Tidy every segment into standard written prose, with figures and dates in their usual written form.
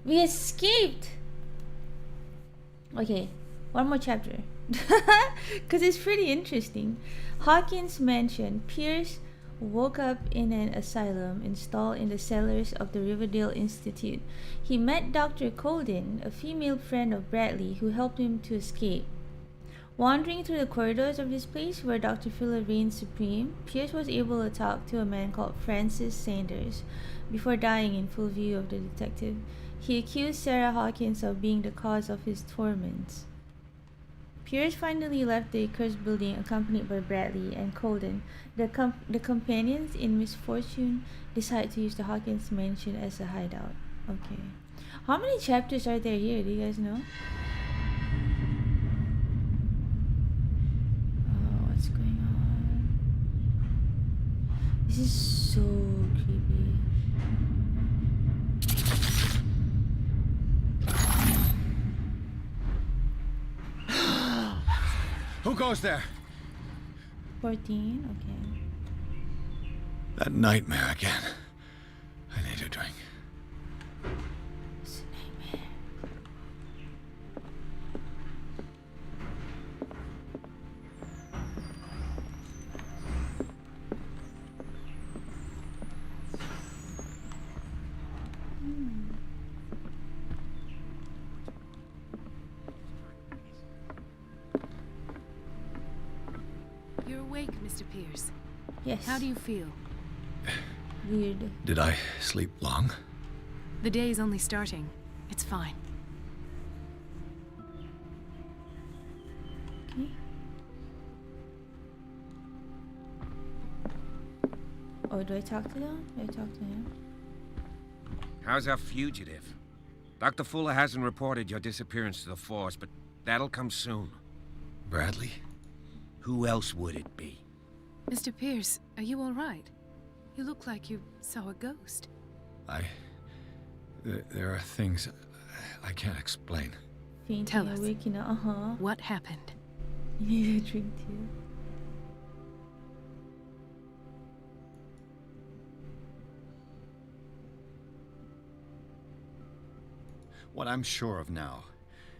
We escaped! Okay, one more chapter. Because it's pretty interesting. Hawkins mentioned Pierce woke up in an asylum installed in the cellars of the Riverdale Institute. He met Dr. Colden, a female friend of Bradley, who helped him to escape. Wandering through the corridors of this place where Dr. Fuller reigned supreme, Pierce was able to talk to a man called Francis Sanders before dying in full view of the detective. He accused Sarah Hawkins of being the cause of his torments. Pierce finally left the accursed building accompanied by Bradley and Colden. The companions in misfortune decide to use the Hawkins mansion as a hideout. Okay. How many chapters are there here? Do you guys know? Oh, what's going on? This is so creepy. Who goes there? 14, okay. That nightmare again. I need a drink. It's a nightmare. You're awake, Mr. Pierce. Yes. How do you feel? Weird. Did I sleep long? The day is only starting. It's fine. Okay. Oh, do I talk to them? Do I talk to him? How's our fugitive? Dr. Fuller hasn't reported your disappearance to the force, but that'll come soon. Bradley? Who else would it be? Mr. Pierce, are you all right? You look like you saw a ghost. There are things I can't explain. Fainting, Tell us. waking up. What happened? You need a drink too. What I'm sure of now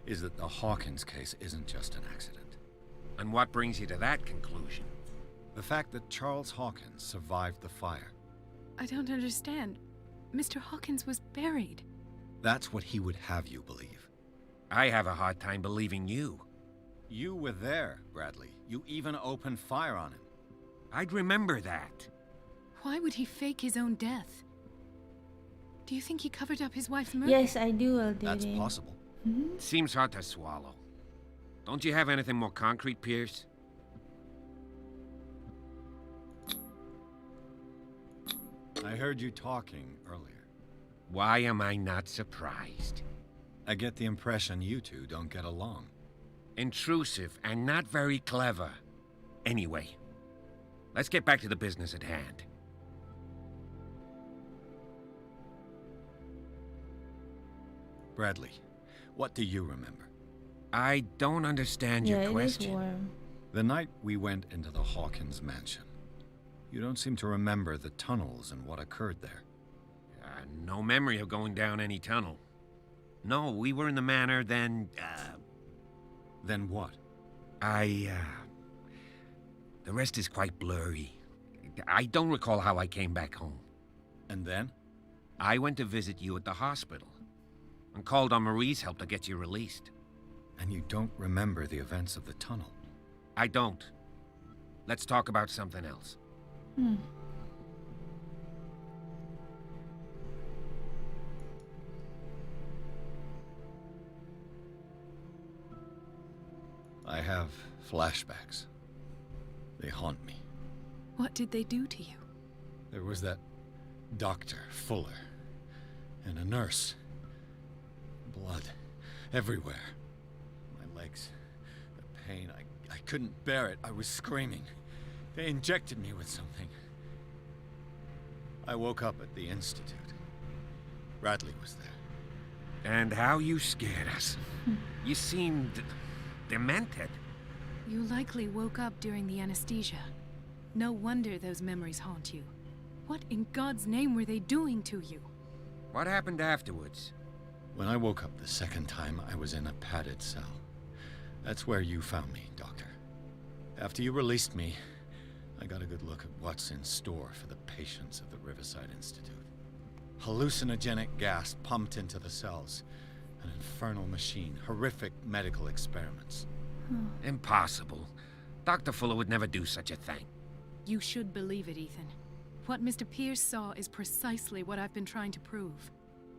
is that the Hawkins case isn't just an accident. And what brings you to that conclusion? The fact that Charles Hawkins survived the fire. I don't understand. Mr. Hawkins was buried. That's what he would have you believe. I have a hard time believing you. You were there, Bradley. You even opened fire on him. I'd remember that. Why would he fake his own death? Do you think he covered up his wife's murder? Yes, I do, Aldean. That's possible. Seems hard to swallow. Don't you have anything more concrete, Pierce? I heard you talking earlier. Why am I not surprised? I get the impression you two don't get along. Intrusive and not very clever. Anyway, let's get back to the business at hand. Bradley, what do you remember? I don't understand your Yeah, it is question. warm. The night we went into the Hawkins mansion. You don't seem to remember the tunnels and what occurred there. No memory of going down any tunnel. No, we were in the manor, then, Then what? the rest is quite blurry. I don't recall how I came back home. And then? I went to visit you at the hospital and called on Marie's help to get you released. And you don't remember the events of the tunnel. I don't. Let's talk about something else. I have flashbacks. They haunt me. What did they do to you? There was that Dr. Fuller and a nurse. Blood everywhere. My legs, the pain, I couldn't bear it. I was screaming. They injected me with something. I woke up at the Institute. Bradley was there. And how you scared us. You seemed demented. You likely woke up during the anesthesia. No wonder those memories haunt you. What in God's name were they doing to you? What happened afterwards? When I woke up the second time, I was in a padded cell. That's where you found me, Doctor. After you released me, I got a good look at what's in store for the patients of the Riverside Institute. Hallucinogenic gas pumped into the cells. An infernal machine. Horrific medical experiments. Impossible. Dr. Fuller would never do such a thing. You should believe it, Ethan. What Mr. Pierce saw is precisely what I've been trying to prove.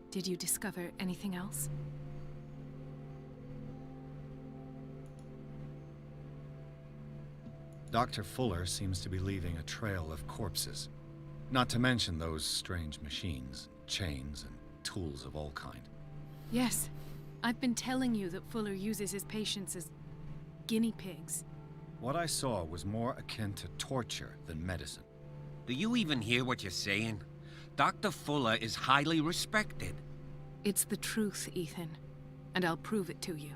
Did you discover anything else? Dr. Fuller seems to be leaving a trail of corpses. Not to mention those strange machines, chains, and tools of all kind. Yes. I've been telling you that Fuller uses his patients as guinea pigs. What I saw was more akin to torture than medicine. Do you even hear what you're saying? Dr. Fuller is highly respected. It's the truth, Ethan. And I'll prove it to you.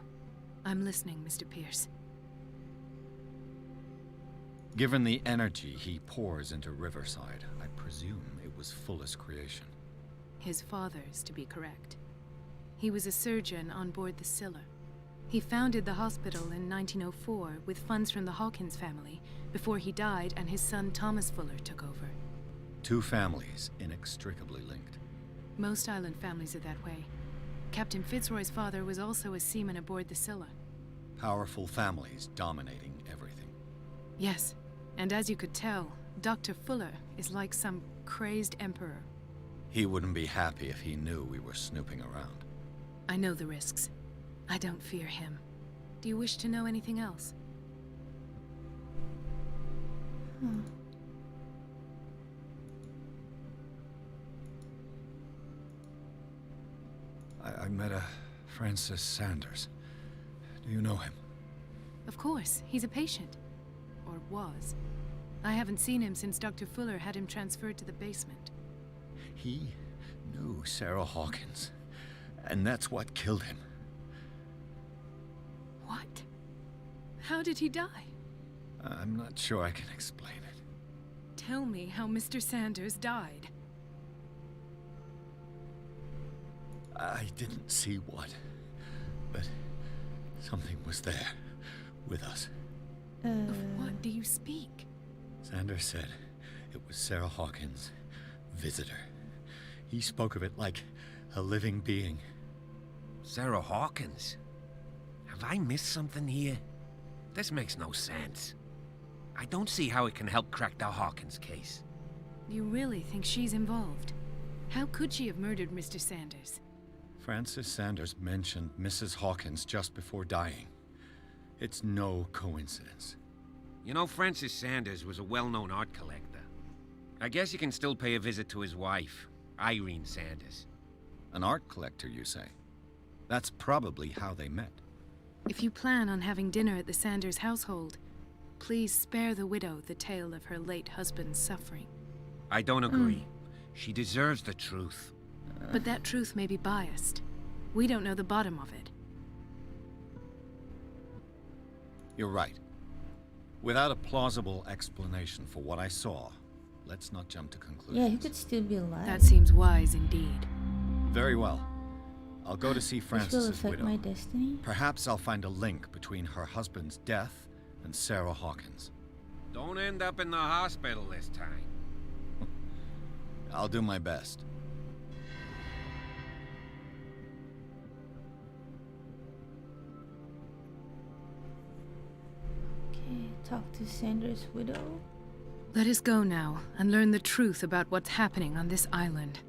I'm listening, Mr. Pierce. Given the energy he pours into Riverside, I presume it was Fuller's creation. His father's, to be correct. He was a surgeon on board the Scylla. He founded the hospital in 1904 with funds from the Hawkins family before he died and his son Thomas Fuller took over. Two families inextricably linked. Most island families are that way. Captain Fitzroy's father was also a seaman aboard the Scylla. Powerful families dominating everything. Yes, and as you could tell, Dr. Fuller is like some crazed emperor. He wouldn't be happy if he knew we were snooping around. I know the risks. I don't fear him. Do you wish to know anything else? I met a Francis Sanders. Do you know him? Of course, he's a patient. Or was. I haven't seen him since Dr. Fuller had him transferred to the basement. He knew Sarah Hawkins, and that's what killed him. What? How did he die? I'm not sure I can explain it. Tell me how Mr. Sanders died. I didn't see what, but something was there, with us. Of what do you speak? Sanders said it was Sarah Hawkins' visitor. He spoke of it like a living being. Sarah Hawkins? Have I missed something here? This makes no sense. I don't see how it can help crack the Hawkins case. You really think she's involved? How could she have murdered Mr. Sanders? Francis Sanders mentioned Mrs. Hawkins just before dying. It's no coincidence. You know, Francis Sanders was a well-known art collector. I guess you can still pay a visit to his wife, Irene Sanders. An art collector, you say? That's probably how they met. If you plan on having dinner at the Sanders household, please spare the widow the tale of her late husband's suffering. I don't agree. She deserves the truth. But that truth may be biased. We don't know the bottom of it. You're right. Without a plausible explanation for what I saw, let's not jump to conclusions. Yeah, he could still be alive. That seems wise indeed. Very well. I'll go to see This will Francis's affect widow. my destiny. Perhaps I'll find a link between her husband's death and Sarah Hawkins. Don't end up in the hospital this time. I'll do my best. Okay, talk to Sanders' widow. Let us go now and learn the truth about what's happening on this island.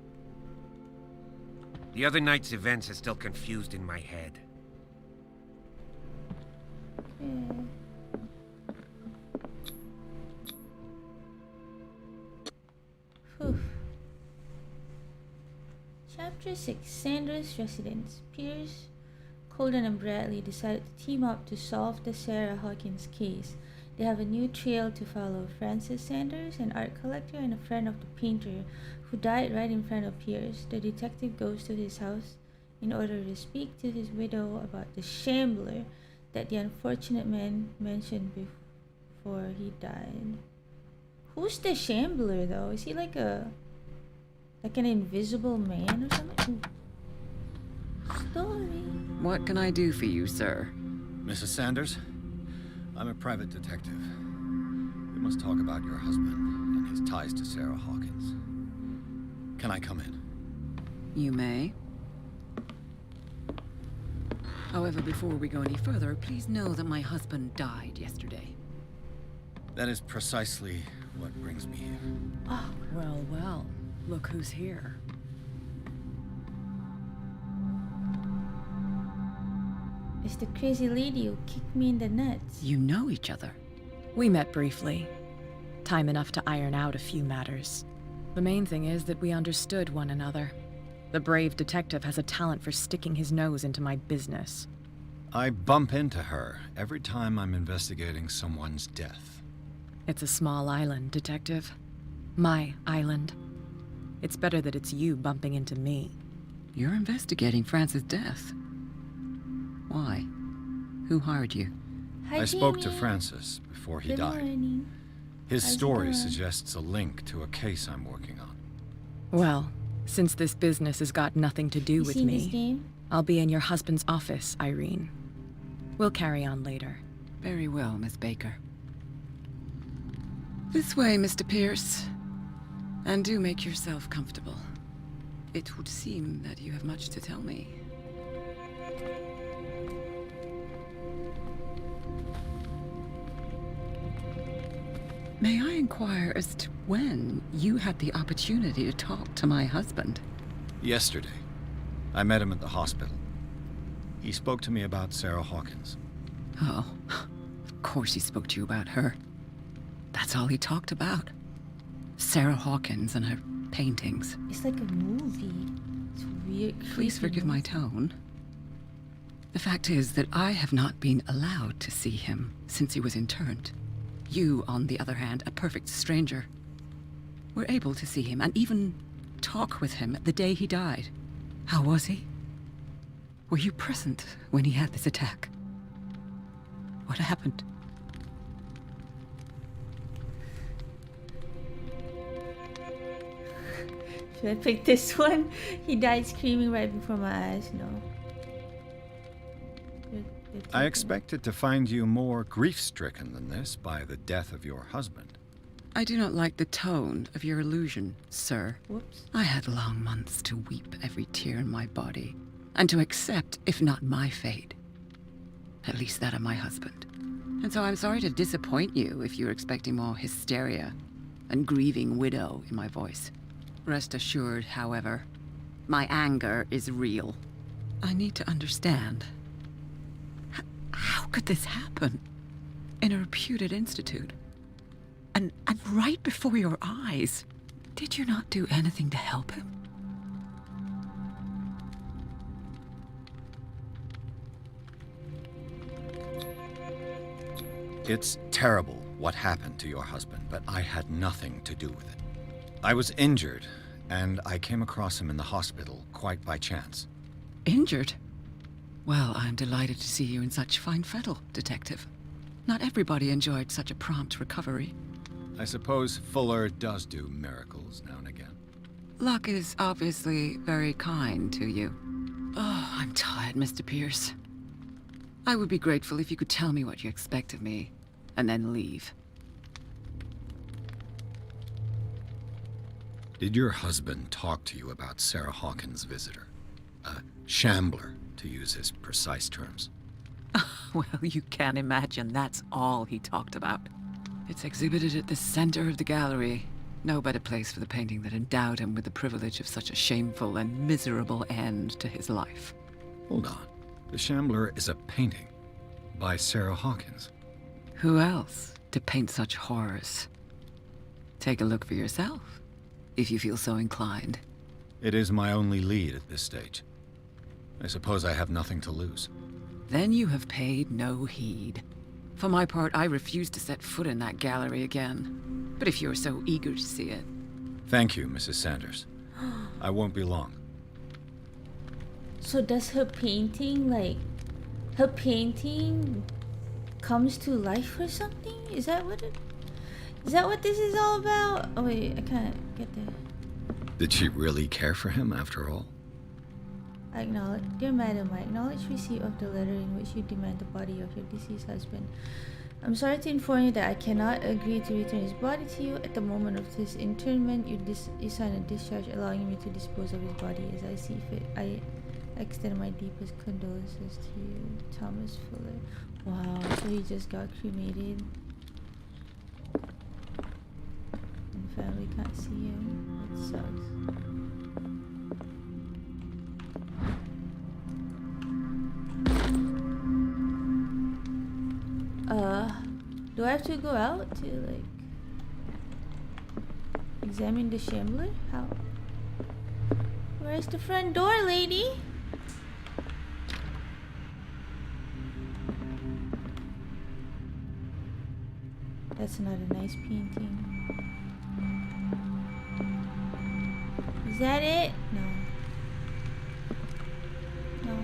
The other night's events are still confused in my head. Yeah. Whew. Chapter 6, Sanders' Residence. Pierce, Colden, and Bradley decided to team up to solve the Sarah Hawkins case. They have a new trail to follow. Francis Sanders, an art collector and a friend of the painter who died right in front of Pierce. The detective goes to his house in order to speak to his widow about the shambler that the unfortunate man mentioned before he died. Who's the shambler though? Is he like an invisible man or something? Ooh. story. What can I do for you, sir? Mrs. Sanders, I'm a private detective. We must talk about your husband and his ties to Sarah Hawkins. Can I come in? You may. However, before we go any further, please know that my husband died yesterday. That is precisely what brings me here. Oh, Well, well. Look who's here. it's the crazy lady who kicked me in the nuts. You know each other. We met briefly. Time enough to iron out a few matters. The main thing is that we understood one another. The brave detective has a talent for sticking his nose into my business. I bump into her every time I'm investigating someone's death. It's a small island, detective. My island. It's better that it's you bumping into me. You're investigating Francis' death. Why? Who hired you? Hi, I spoke to Jamie. Francis before he Good died. morning. His How's it story going? suggests a link to a case I'm working on. Well, since this business has got nothing to do You with seen this me, game? I'll be in your husband's office, Irene. We'll carry on later. Very well, Miss Baker. This way, Mr. Pierce. And do make yourself comfortable. It would seem that you have much to tell me. May I inquire as to when you had the opportunity to talk to my husband? Yesterday, I met him at the hospital. He spoke to me about Sarah Hawkins. Oh, of course he spoke to you about her. That's all he talked about. Sarah Hawkins and her paintings. It's like a movie. It's weird. Please creepy forgive my movie. tone. The fact is that I have not been allowed to see him since he was interned. You, on the other hand, a perfect stranger, were able to see him and even talk with him the day he died. How was he? Were you present when he had this attack? What happened? Should I pick this one? He died screaming right before my eyes. No. You're I taking- expected to find you more grief-stricken than this by the death of your husband. I do not like the tone of your allusion, sir. Whoops. I had long months to weep every tear in my body, and to accept, if not my fate, at least that of my husband. And so I'm sorry to disappoint you if you're expecting more hysteria and grieving widow in my voice. Rest assured, however, my anger is real. I need to understand. How could this happen? In a reputed institute? And right before your eyes? Did you not do anything to help him? It's terrible what happened to your husband, but I had nothing to do with it. I was injured, and I came across him in the hospital quite by chance. Injured? Well, I'm delighted to see you in such fine fettle, Detective. Not everybody enjoyed such a prompt recovery. I suppose Fuller does do miracles now and again. Luck is obviously very kind to you. Oh, I'm tired, Mr. Pierce. I would be grateful if you could tell me what you expect of me, and then leave. Did your husband talk to you about Sarah Hawkins' visitor? A shambler, to use his precise terms. Well, you can imagine that's all he talked about. It's exhibited at the center of the gallery. No better place for the painting that endowed him with the privilege of such a shameful and miserable end to his life. Hold on. The Shambler is a painting by Sarah Hawkins. Who else to paint such horrors? Take a look for yourself, if you feel so inclined. It is my only lead at this stage. I suppose I have nothing to lose. Then you have paid no heed. For my part, I refuse to set foot in that gallery again. But if you're so eager to see it... Thank you, Mrs. Sanders. I won't be long. So does her painting, like, her painting comes to life or something? Is that what this is all about? Oh wait, I can't get there. Did she really care for him after all? I acknowledge, dear madam, I acknowledge receipt of the letter in which you demand the body of your deceased husband. I'm sorry to inform you that I cannot agree to return his body to you. At the moment of his interment, you sign a discharge allowing me to dispose of his body as I see fit. I extend my deepest condolences to you, Thomas Fuller. Wow, so he just got cremated. And family can't see him. That sucks. Do I have to go out to like examine the shambler? How? Where's the front door, lady? That's not a nice painting. Is that it? No. No.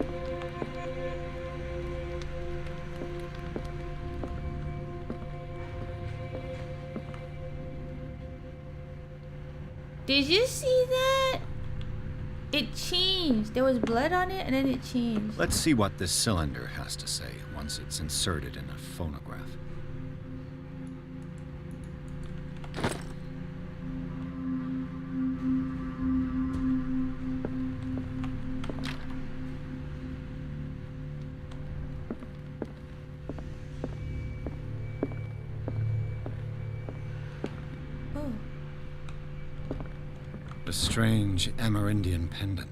Did you see that? It changed. There was blood on it and then it changed. Let's see what this cylinder has to say once it's inserted in a phonograph. A strange Amerindian pendant.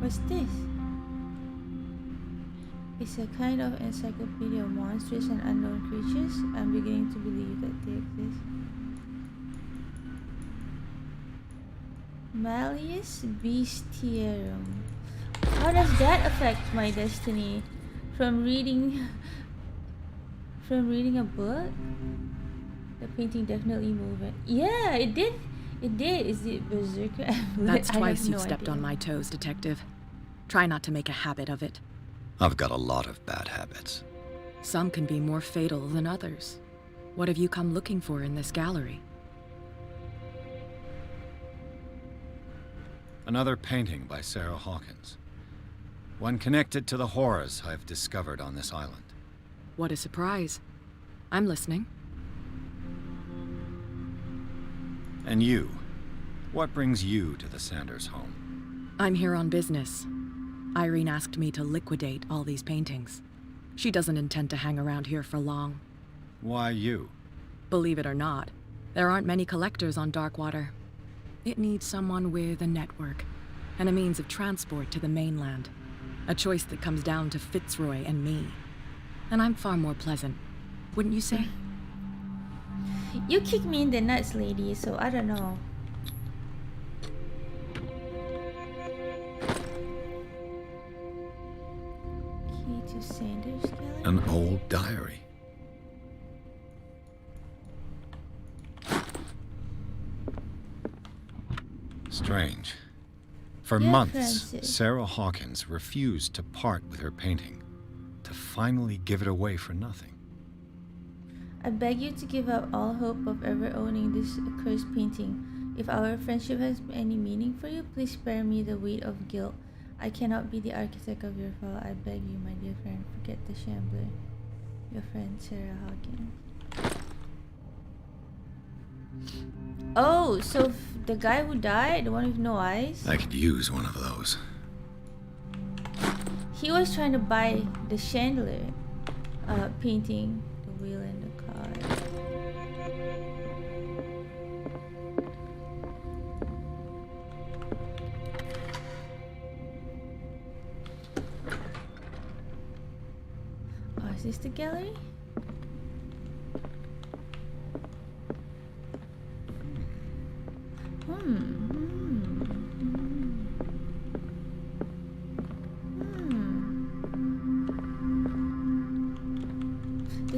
What's this? It's a kind of encyclopedia of monsters and unknown creatures. I'm beginning to believe that they exist. Malleus Bestiarum. How does that affect my destiny? From reading a book? The painting definitely moved it. Yeah, it did. It did. Is it Berserker? That's twice no you've stepped idea. on my toes, Detective. Try not to make a habit of it. I've got a lot of bad habits. Some can be more fatal than others. What have you come looking for in this gallery? Another painting by Sarah Hawkins. One connected to the horrors I've discovered on this island. What a surprise. I'm listening. And you? What brings you to the Sanders home? I'm here on business. Irene asked me to liquidate all these paintings. She doesn't intend to hang around here for long. Why you? Believe it or not, there aren't many collectors on Darkwater. It needs someone with a network and a means of transport to the mainland. A choice that comes down to Fitzroy and me. And I'm far more pleasant, wouldn't you say? You kicked me in the nuts, lady, so I don't know. Key to Sanders Gallery? An old diary. Strange. For Dear months, Francis. Sarah Hawkins refused to part with her painting, to finally give it away for nothing. I beg you to give up all hope of ever owning this accursed painting. If our friendship has any meaning for you, please spare me the weight of guilt. I cannot be the architect of your fall. I beg you, my dear friend, forget the shambler. Your friend, Sarah Hawkins. Oh, so the guy who died, the one with no eyes, I could use one of those. he was trying to buy the chandelier painting, the wheel and the car. Oh, is this the gallery?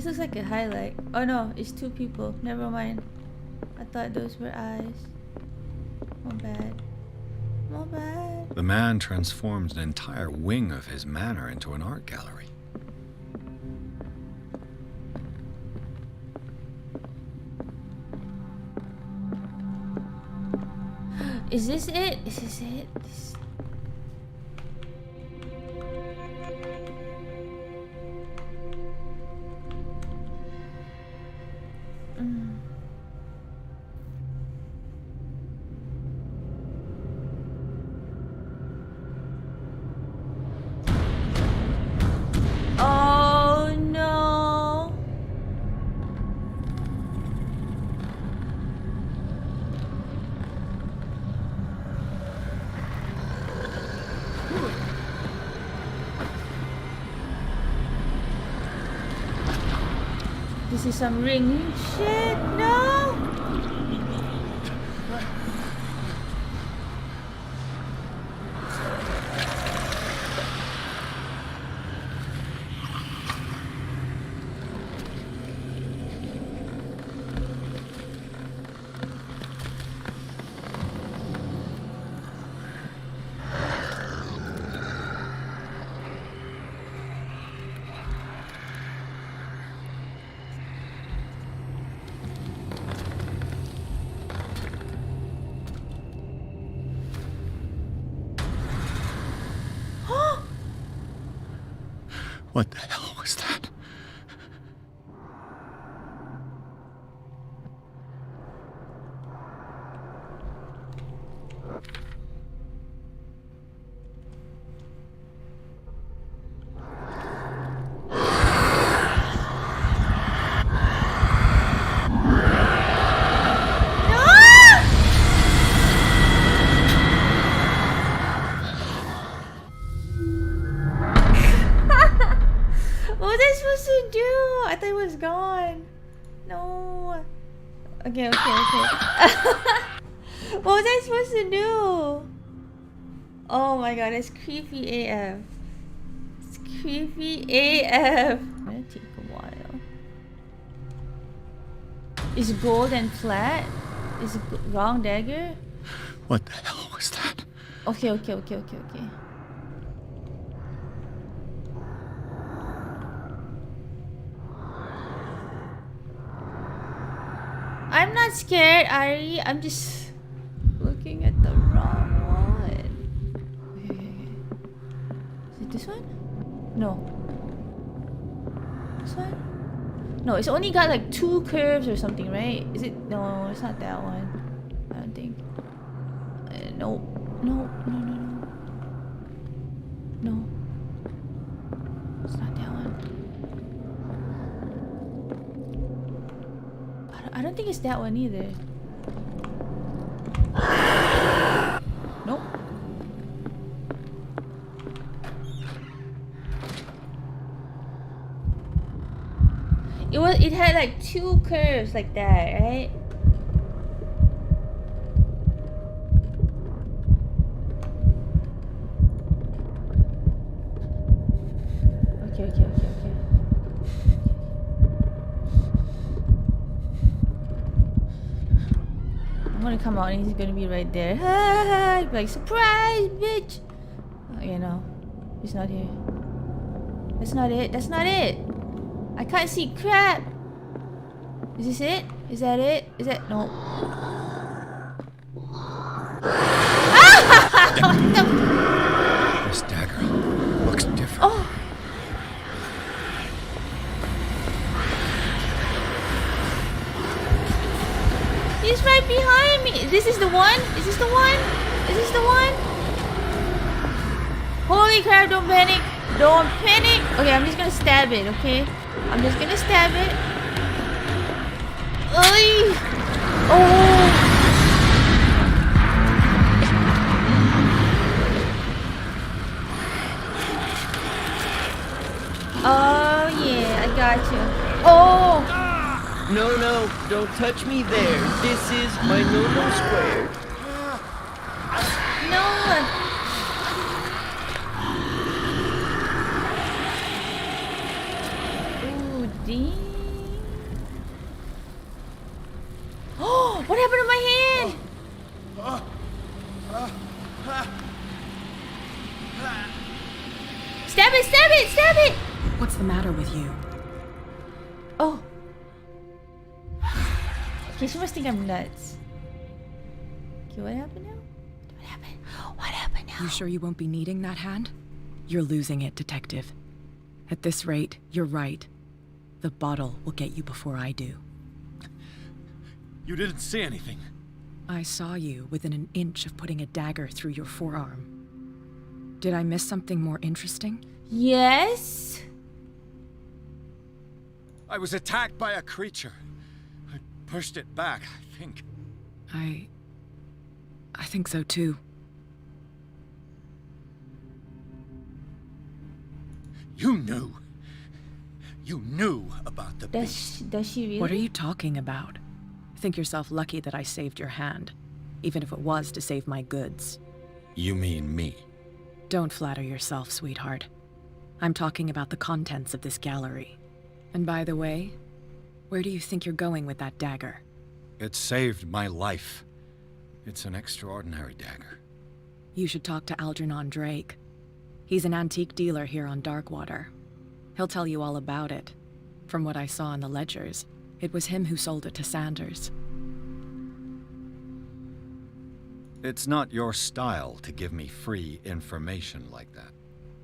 This looks like a highlight. Oh no, it's two people. Never mind. I thought those were eyes. My bad. My bad. The man transforms an entire wing of his manor into an art gallery. Is this it? Is this it? Oh no. This is some ringing shit. No. What the hell was that? What was I supposed to do? I thought it was gone. No. Okay. What was I supposed to do? Oh my god, it's creepy AF. It's creepy AF. It's gonna take a while. Is gold and flat? Is it wrong dagger? What the hell was that? Okay. I'm not scared, Ari. I'm just looking at the wrong one. Okay. Is it this one? No. This one? No, it's only got like 2 curves or something, right? Is it? No, it's not that one. I don't think. No. No. It's not that one. I don't think it's that one either. Nope. It had like 2 curves like that, right? Okay. I'm gonna come out and he's gonna be right there. Hi, like, surprise, bitch! Okay, no. He's not here. That's not it! I can't see crap! Is this it? Is that it? Is that... No. This dagger looks different. Oh! He's right behind me! This is the one? Is this the one? Is this the one? Holy crap, don't panic! Don't panic! Okay, I'm just gonna stab it, okay? I'm just gonna stab it. Oy! Oh! Oh yeah, I got you. Oh! No, don't touch me there. This is my no square. No! Ooh, damn. Stab it! Stab it! Stab it! What's the matter with you? Oh. Okay, she must think I'm nuts. Okay, what happened now? What happened? What happened now? You sure you won't be needing that hand? You're losing it, Detective. At this rate, you're right. The bottle will get you before I do. You didn't see anything. I saw you within an inch of putting a dagger through your forearm. Did I miss something more interesting? Yes. I was attacked by a creature. I pushed it back, I think. I think so too. You knew. You knew about the beast. Does she really? What are you talking about? Think yourself lucky that I saved your hand, even if it was to save my goods. You mean me? Don't flatter yourself, sweetheart. I'm talking about the contents of this gallery. And by the way, where do you think you're going with that dagger? It saved my life. It's an extraordinary dagger. You should talk to Algernon Drake. He's an antique dealer here on Darkwater. He'll tell you all about it. From what I saw in the ledgers, it was him who sold it to Sanders. It's not your style to give me free information like that.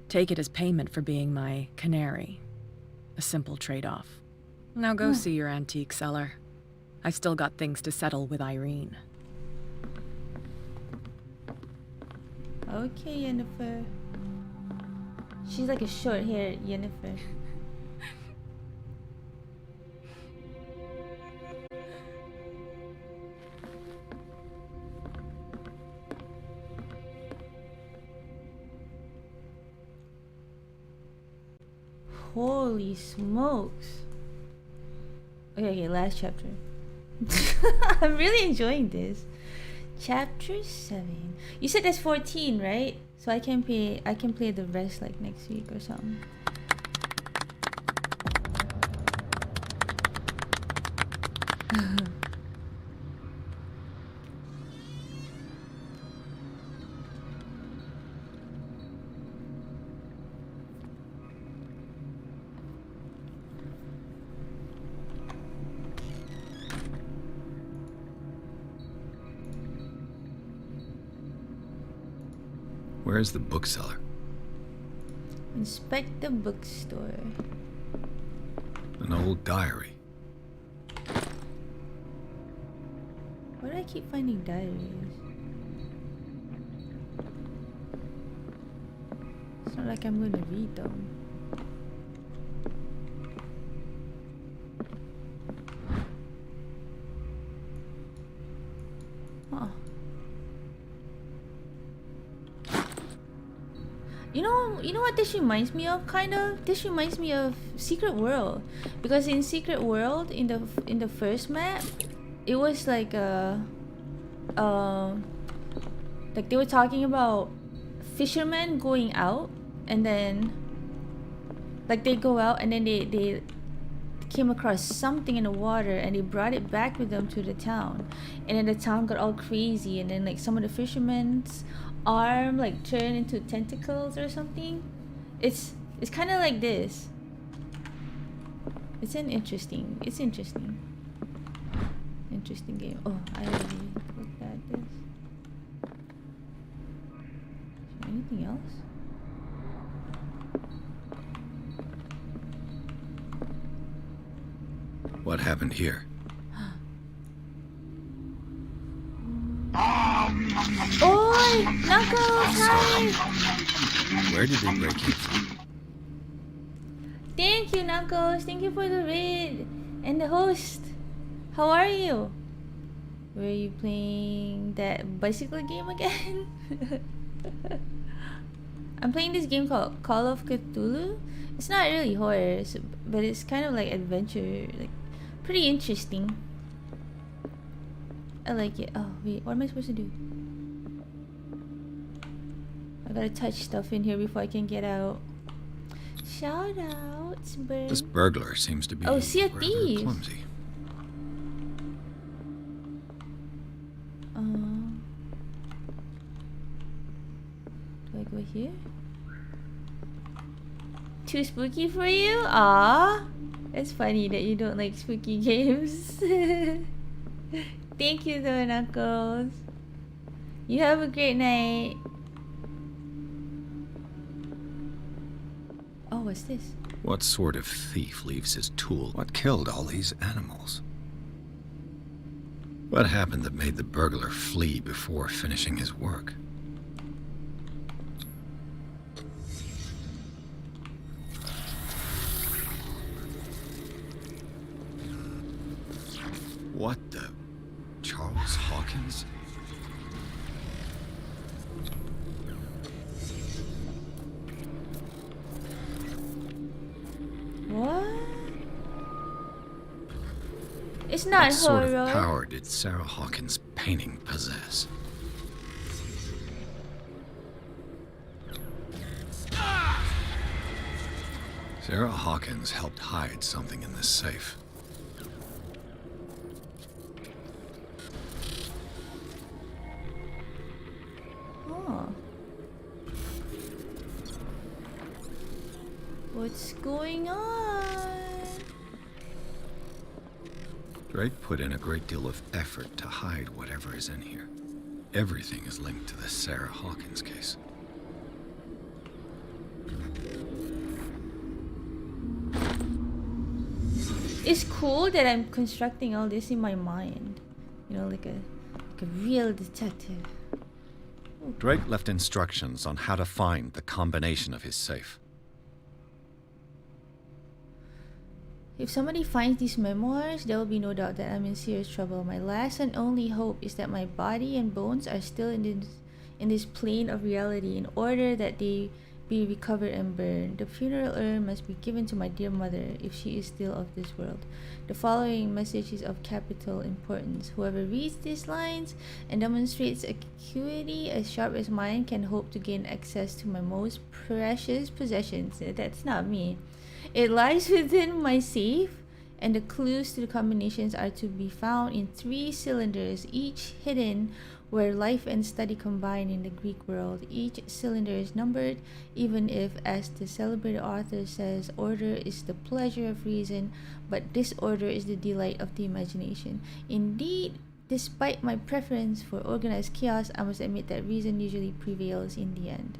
Take it as payment for being my canary. A simple trade-off. Now go see your antique seller. I've still got things to settle with Irene. Okay, Yennefer. She's like a short-haired Yennefer. Holy smokes. Okay, last chapter. I'm really enjoying this. Chapter 7. You said there's 14, right? So I can play the rest like next week or something. Where's the bookseller? Inspect the bookstore. An old diary. Why do I keep finding diaries? It's not like I'm gonna read them. Huh. You know what this reminds me of, kind of? This reminds me of Secret World, because in Secret World, in the first map, it was like like they were talking about fishermen going out, and then like they go out and then they came across something in the water and they brought it back with them to the town, and then the town got all crazy, and then like some of the fishermen's arm like turned into tentacles or something. It's kind of like this. It's interesting game. Oh, I already looked at this. Is there anything else? What happened here? Oi! Knuckles! Hi! Where did they break in from? Thank you, Knuckles. Thank you for the raid. And the host. How are you? Were you playing that bicycle game again? I'm playing this game called Call of Cthulhu. It's not really horror, but it's kind of like adventure. Like, pretty interesting. I like it. Oh, wait. What am I supposed to do? I gotta touch stuff in here before I can get out. Shout outs, bird. This burglar seems to be Sea of rather Thieves. clumsy. Do I go here? Too spooky for you? Ah, it's funny that you don't like spooky games. Thank you though, Knuckles. You have a great night. Oh, what's this? What sort of thief leaves his tool? What killed all these animals? What happened that made the burglar flee before finishing his work? What the... Charles Hawkins? What? It's not What sort horror. of power did Sarah Hawkins' painting possess? Sarah Hawkins helped hide something in this safe. Oh. What's going on? Drake put in a great deal of effort to hide whatever is in here. Everything is linked to the Sarah Hawkins case. It's cool that I'm constructing all this in my mind. You know, like a real detective. Drake left instructions on how to find the combination of his safe. If somebody finds these memoirs, there will be no doubt that I'm in serious trouble. My last and only hope is that my body and bones are still in this plane of reality in order that they be recovered and burned. The funeral urn must be given to my dear mother if she is still of this world. The following message is of capital importance. Whoever reads these lines and demonstrates acuity as sharp as mine can hope to gain access to my most precious possessions. That's not me. It lies within my safe, and the clues to the combinations are to be found in 3 cylinders, each hidden where life and study combine in the Greek world. Each cylinder is numbered, even if, as the celebrated author says, order is the pleasure of reason, but disorder is the delight of the imagination. Indeed, despite my preference for organized chaos, I must admit that reason usually prevails in the end.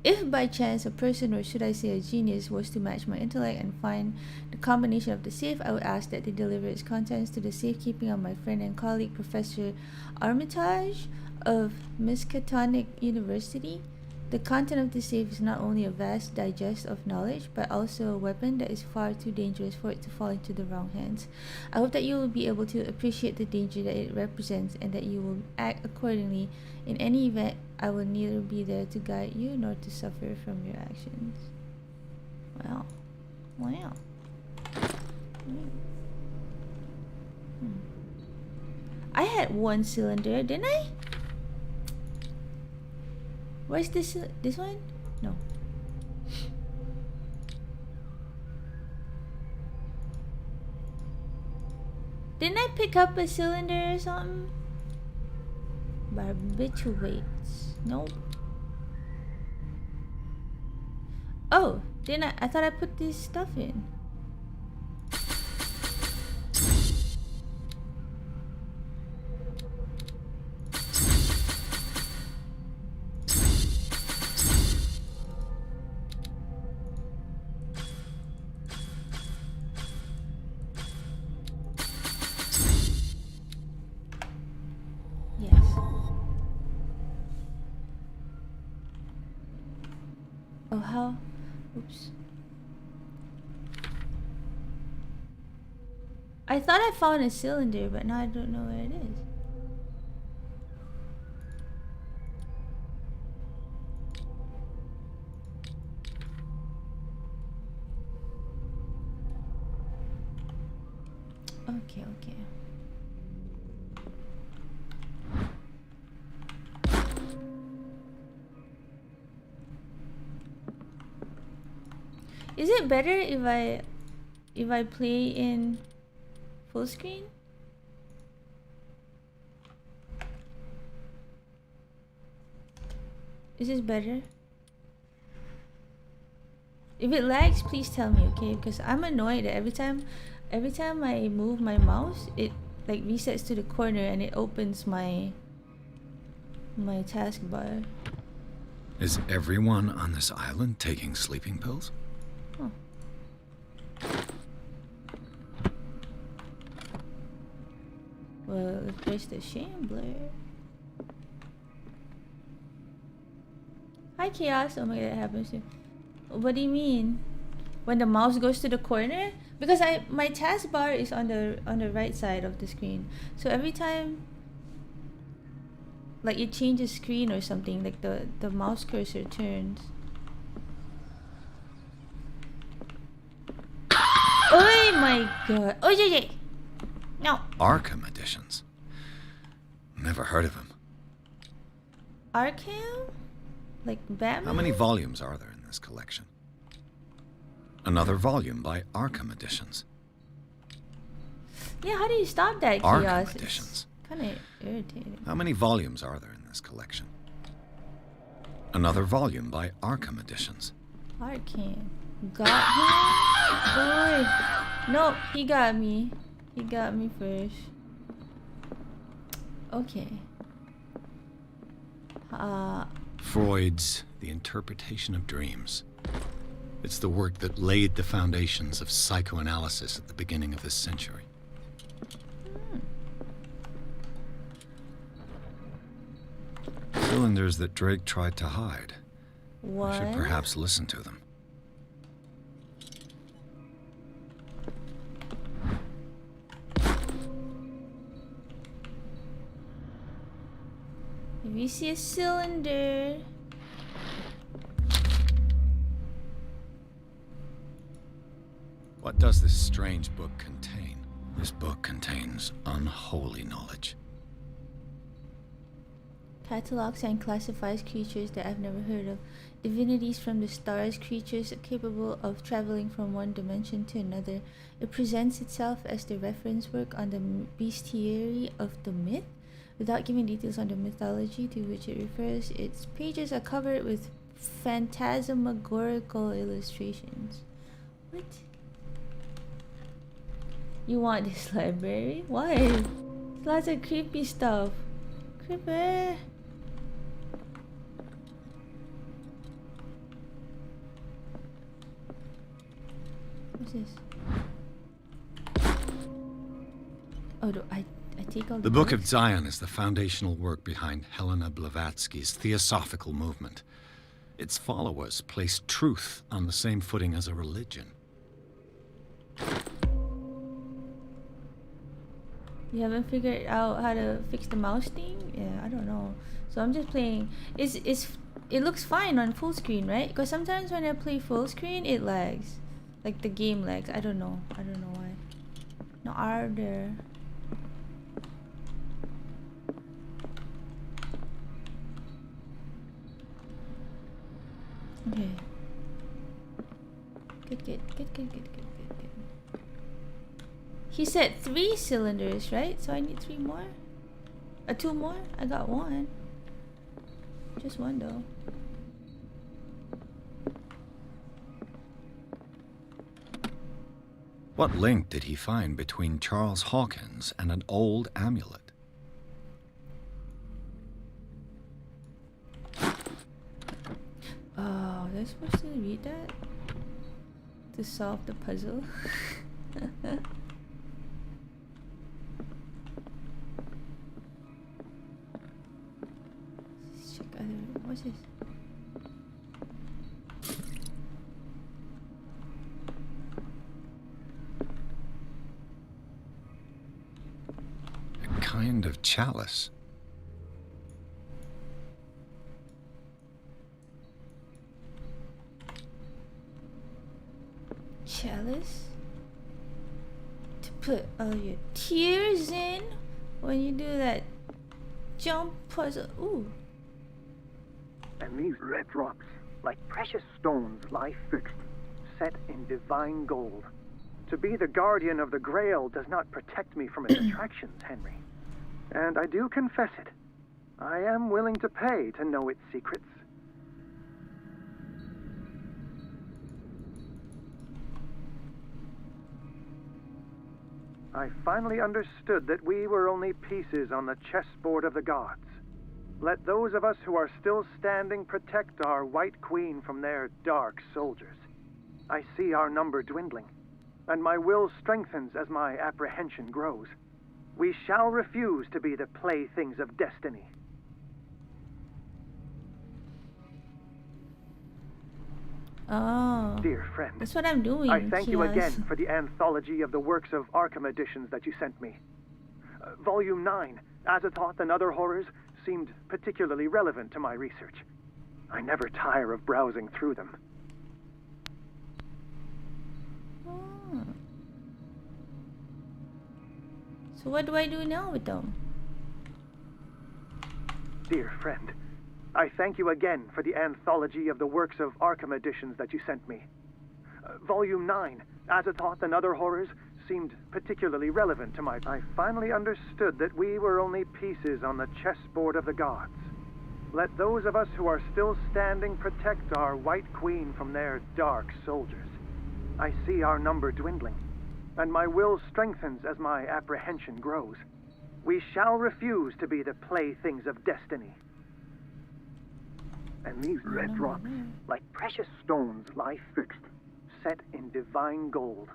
If by chance a person, or should I say a genius, was to match my intellect and find the combination of the safe, I would ask that they deliver its contents to the safekeeping of my friend and colleague, Professor Armitage of Miskatonic University. The content of the safe is not only a vast digest of knowledge, but also a weapon that is far too dangerous for it to fall into the wrong hands. I hope that you will be able to appreciate the danger that it represents and that you will act accordingly. In any event, I will neither be there to guide you nor to suffer from your actions. Wow. Wow. I had 1 cylinder, didn't I? Where's this one? No. Didn't I pick up a cylinder or something? Barbiturates. Nope. Oh, didn't I? I thought I put this stuff in. Oh, how? Oops. I thought I found a cylinder, but now I don't know where it is. Okay, okay. Is it better if I play in full screen? Is this better? If it lags, please tell me, okay? Because I'm annoyed that every time I move my mouse, it like resets to the corner and it opens my taskbar. Is everyone on this island taking sleeping pills? Huh. Well, if there's the Shambler. Hi, Chaos. Oh my god, that happens too. What do you mean? When the mouse goes to the corner? Because my taskbar is on the right side of the screen. So every time like it changes screen or something, like the mouse cursor turns. Oh my god. Oh yeah. No. Arkham editions. Never heard of him. Arkham? Like Batman? How many volumes are there in this collection? Another volume by Arkham Editions. Yeah, how do you stop that Arkham chaos? Editions. Kind of irritating. How many volumes are there in this collection? Another volume by Arkham Editions. Arkham. Got him? Boy. No, he got me. He got me first. Okay. Freud's The Interpretation of Dreams. It's the work that laid the foundations of psychoanalysis at the beginning of this century. Cylinders that Drake tried to hide. What? I should perhaps listen to them. If you see a cylinder. What does this strange book contain? This book contains unholy knowledge. Catalogs and classifies creatures that I've never heard of. Divinities from the stars, creatures capable of traveling from one dimension to another. It presents itself as the reference work on the bestiary of the myth. Without giving details on the mythology to which it refers, its pages are covered with phantasmagorical illustrations. What? You want this library? Why? Lots of creepy stuff. Creepy. What's this? Oh, do I take all The Book books? of Zion is the foundational work behind Helena Blavatsky's Theosophical movement. Its followers place truth on the same footing as a religion. You haven't figured out how to fix the mouse thing? Yeah, I don't know. So I'm just playing. It looks fine on full screen, right? Because sometimes when I play full screen, it lags. Like the game lags. I don't know why. No, are there? Okay. Good. He said 3 cylinders, right? So I need 3 more? 2 more? I got 1. Just 1 though. What link did he find between Charles Hawkins and an old amulet? Oh, they're supposed to read that? To solve the puzzle? Let's check other... What's this? A kind of chalice. Chalice? To put all your tears in when you do that jump puzzle. Ooh. And these red rocks, like precious stones, lie fixed, set in divine gold. To be the guardian of the Grail does not protect me from its attractions, Henry. And I do confess it. I am willing to pay to know its secrets. I finally understood that we were only pieces on the chessboard of the gods. Let those of us who are still standing protect our White Queen from their dark soldiers. I see our number dwindling, and my will strengthens as my apprehension grows. We shall refuse to be the playthings of destiny. Oh. Dear friend, That's what I'm doing. I thank you Yes. again for the anthology of the works of Arkham editions that you sent me. Volume 9, Azathoth and Other Horrors, seemed particularly relevant to my research. I never tire of browsing through them. Oh. So what do I do now with them? Dear friend, I thank you again for the anthology of the works of Arkham editions that you sent me. Volume 9, Azathoth and Other Horrors, seemed particularly relevant to my... I finally understood that we were only pieces on the chessboard of the gods. Let those of us who are still standing protect our White Queen from their dark soldiers. I see our number dwindling, and my will strengthens as my apprehension grows. We shall refuse to be the playthings of destiny. And these red rocks, like precious stones, lie fixed, set in divine gold.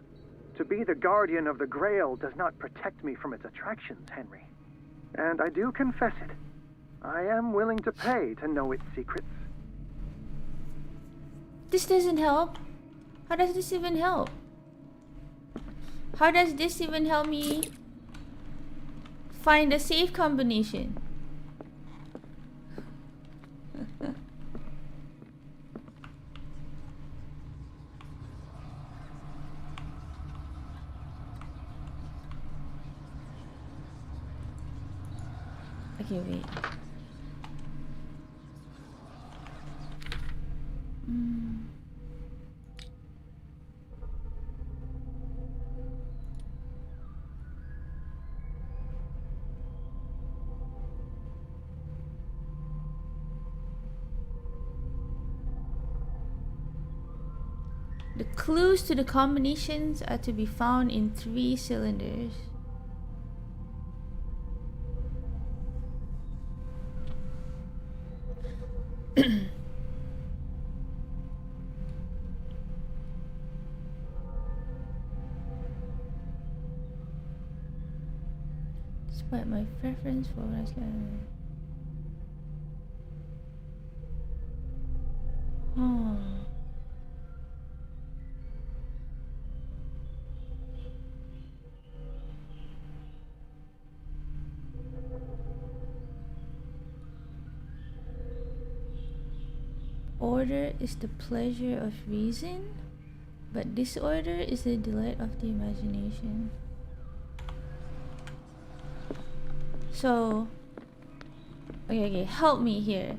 To be the guardian of the Grail does not protect me from its attractions, Henry. And I do confess it. I am willing to pay to know its secrets. This doesn't help. How does this even help? How does this even help me find a safe combination? Okay, wait. The clues to the combinations are to be found in 3 cylinders. Despite my preference for wrestling. Oh. Order is the pleasure of reason, but disorder is the delight of the imagination. So, okay, help me here.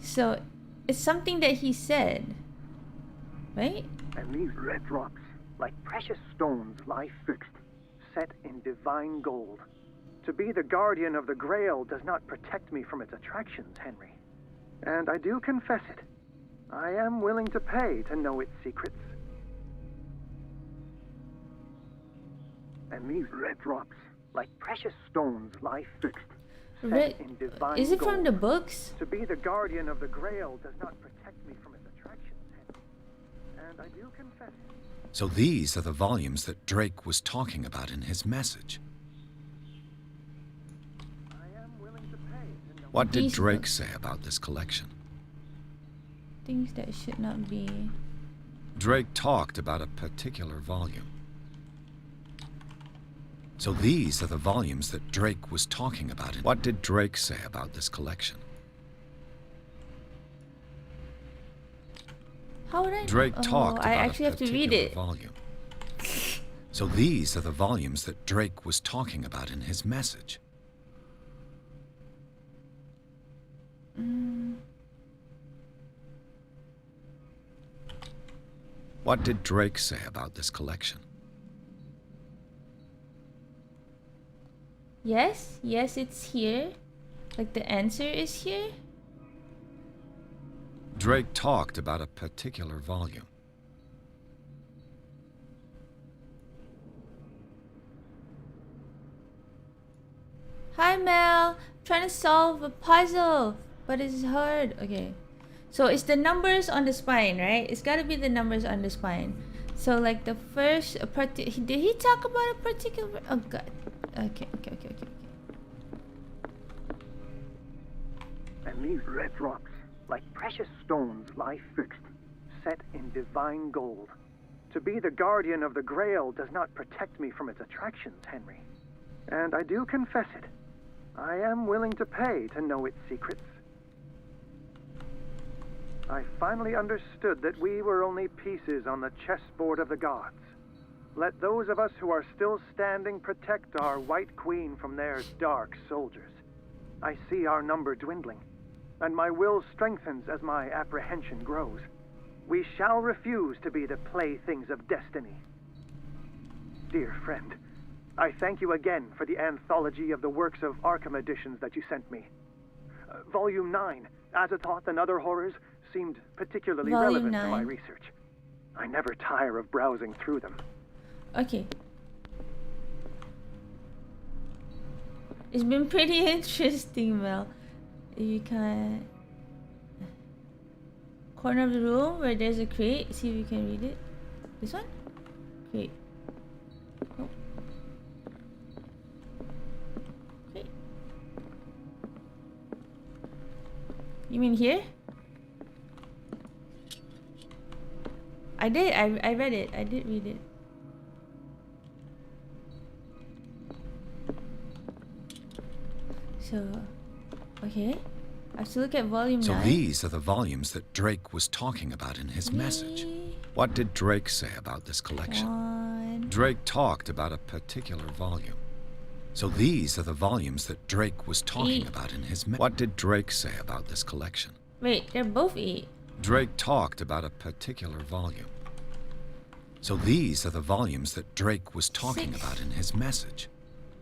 So, it's something that he said, right? And these red rocks, like precious stones, lie fixed, set in divine gold. To be the guardian of the Grail does not protect me from its attractions, Henry. And I do confess it. I am willing to pay to know its secrets. And these red rocks, like precious stones, lie fixed, set in divine Is it gold. from the books? To be the guardian of the Grail does not protect me from its attractions, Henry. And I do confess it. So these are the volumes that Drake was talking about in his message. What did These Drake books. say about this collection? Things that should not be. Drake talked about a particular volume. So these are the volumes that Drake was talking about. What did Drake say about this collection? How would I? Drake talked about I actually a have to read particular it. volume. So these are the volumes that Drake was talking about in his message. What did Drake say about this collection? Yes, it's here. Like the answer is here. Drake talked about a particular volume. Hi Mel. Trying to solve a puzzle, but it's hard. Okay. So it's the numbers on the spine, right? It's got to be the numbers on the spine. So like the first did he talk about a particular? Oh god. Okay. And these red rocks, like precious stones, lie fixed, set in divine gold. To be the guardian of the Grail does not protect me from its attractions, Henry. And I do confess it. I am willing to pay to know its secrets. I finally understood that we were only pieces on the chessboard of the gods. Let those of us who are still standing protect our White Queen from their dark soldiers. I see our number dwindling, and my will strengthens as my apprehension grows. We shall refuse to be the playthings of destiny. Dear friend, I thank you again for the anthology of the works of Arkham editions that you sent me. Volume 9, Azathoth and Other Horrors, seemed particularly Volume relevant to my 9. research. I never tire of browsing through them. Okay. It's been pretty interesting, Mel. You can corner of the room where there's a crate. See if you can read it. This one? Crate. Nope. Crate. You mean here? I did. I read it. I did read it. So, okay. I have to look at volume 9. So these are the volumes that Drake was talking about in his message. What did Drake say about this collection? One. Drake talked about a particular volume. So these are the volumes that Drake was talking 8. about in his message. What did Drake say about this collection? Wait, they're both 8. Drake talked about a particular volume. So these are the volumes that Drake was talking 6. about in his message.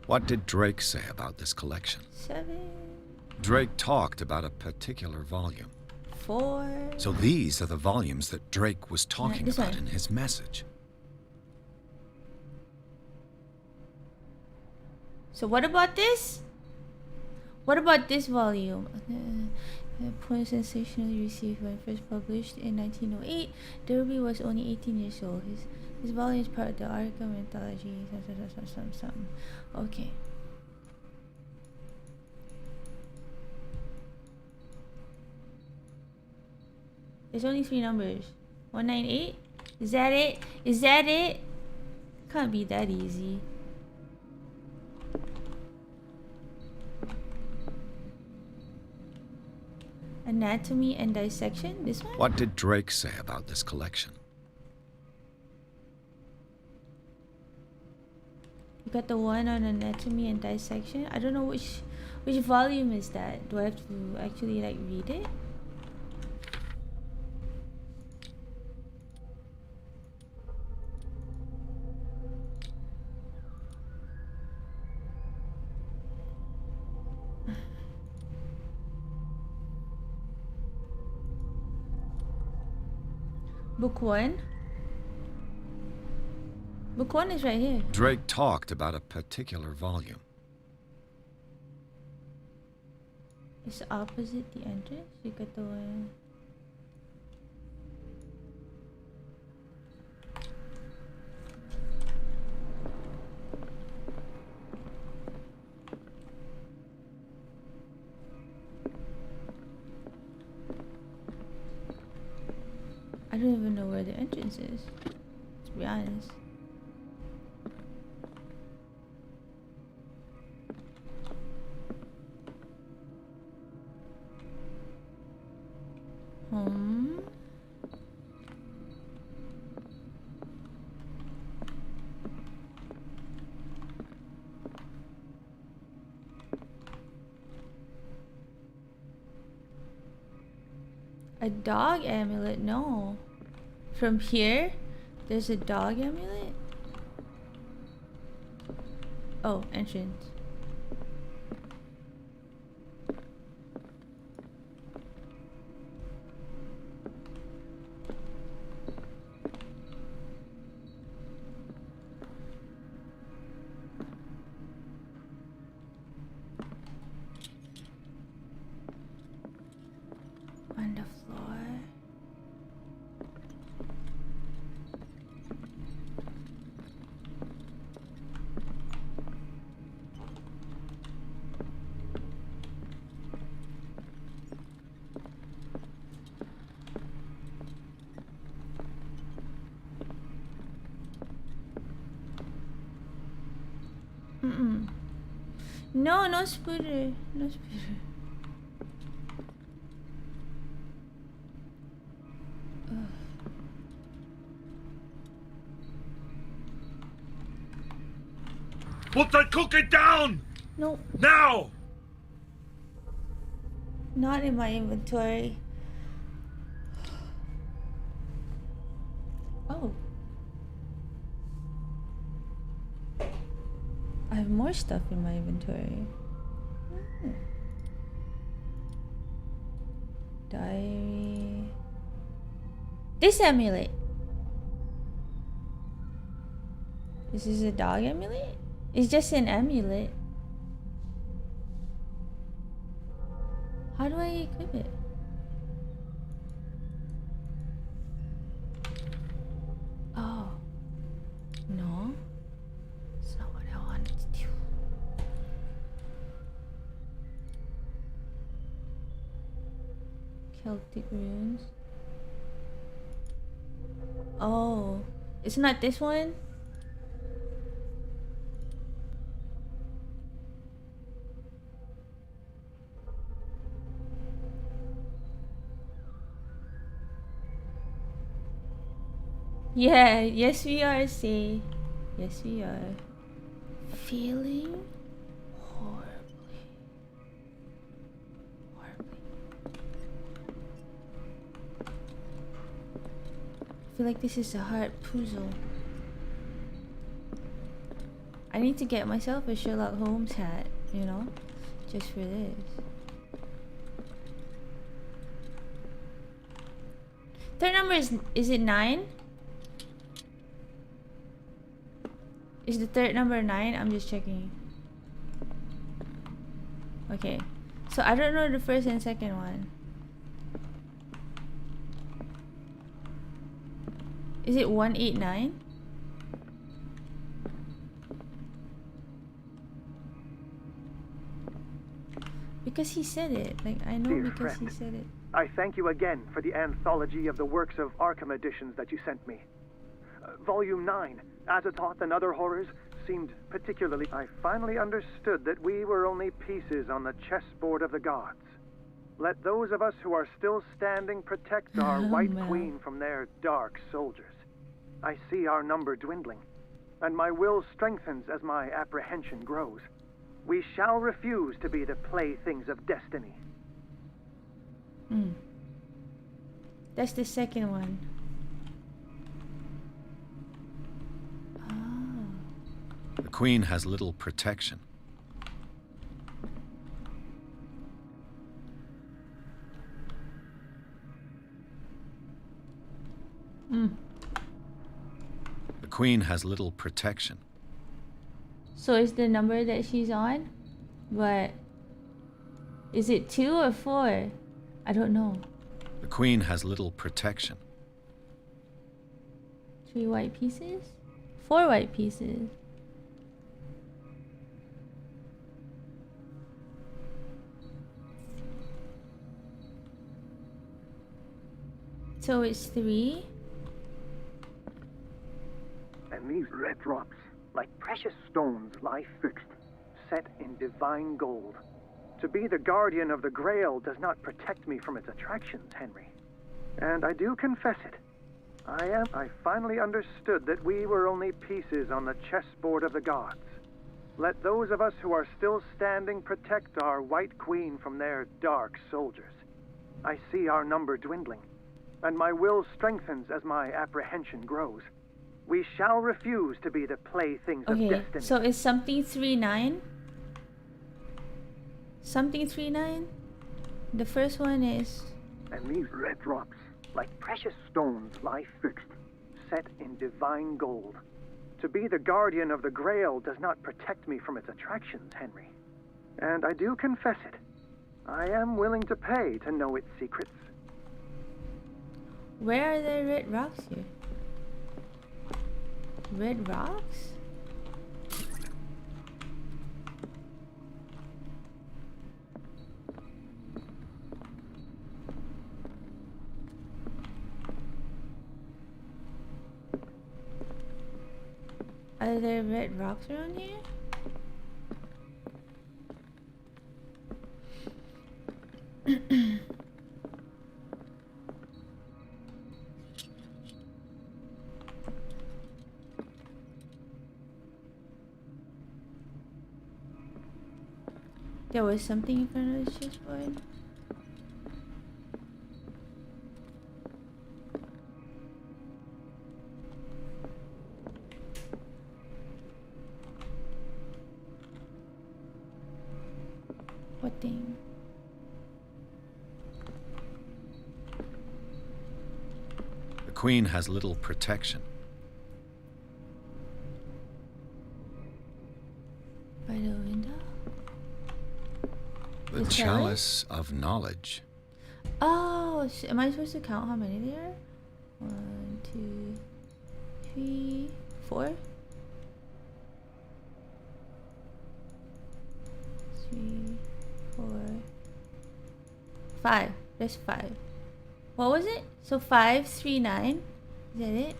What did Drake say about this collection? 7. Drake talked about a particular volume. 4. So these are the volumes that Drake was talking this about one. in his message. So what about this? What about this volume? Point sensationally received when first published in 1908. Derby was only 18 years old. His volume is part of the Arkham anthology. Some. Okay. There's only 3 numbers. 198? Is that it? Is that it? Can't be that easy. Anatomy and dissection? This one? What did Drake say about this collection? You got the one on anatomy and dissection. I don't know which volume is that. Do I have to actually like read it? Book 1? Book 1 is right here. Drake talked about a particular volume. It's opposite the entrance. You got the one. I don't even know where the entrance is, to be honest. A dog amulet? No. From here, there's a dog amulet? Oh, entrance. No, no spooter. No spooter. Put that cookie down! No, Now! not in my inventory. Oh. I have more stuff in my inventory. Hmm. Diary. This amulet. This is a dog amulet? It's just an amulet. How do I equip it? Oh. No. That's not what I wanted to do. Celtic runes. Oh. It's not this one? Yeah, yes we are, say. Yes we are. Feeling horribly. I feel like this is a hard puzzle. I need to get myself a Sherlock Holmes hat, you know? Just for this. Third number is it 9? Is the third number 9? I'm just checking. Okay. So I don't know the first and second one. Is it 189? Because he said it. Like, I know Dear because friend, he said it. I thank you again for the anthology of the works of Arkham editions that you sent me. Volume 9, Azathoth and Other Horrors, seemed particularly... I finally understood that we were only pieces on the chessboard of the gods. Let those of us who are still standing protect our White Queen from their dark soldiers. I see our number dwindling, and my will strengthens as my apprehension grows. We shall refuse to be the playthings of destiny. That's the second one. The Queen has little protection. The Queen has little protection. So is the number that she's on? But is it 2 or 4? I don't know. The Queen has little protection. 3 white pieces? 4 white pieces. So it's 3? And these red drops, like precious stones, lie fixed, set in divine gold. To be the guardian of the Grail does not protect me from its attractions, Henry. And I do confess it. I finally understood that we were only pieces on the chessboard of the gods. Let those of us who are still standing protect our White Queen from their dark soldiers. I see our number dwindling, and my will strengthens as my apprehension grows. We shall refuse to be the playthings of destiny. Okay, so is something 39? Something 39? The first one is... And these red drops, like precious stones, lie fixed, set in divine gold. To be the guardian of the Grail does not protect me from its attractions, Henry. And I do confess it. I am willing to pay to know its secrets. Where are the red rocks here? Red rocks? Are there red rocks around here? There was something in front of the chessboard. What thing? The Queen has little protection. By the window? The chalice of knowledge. Oh, am I supposed to count how many there are? 1, 2, 3, 4? 3, 4, 5. There's 5. What was it? So 5, 3, 9. Is that it?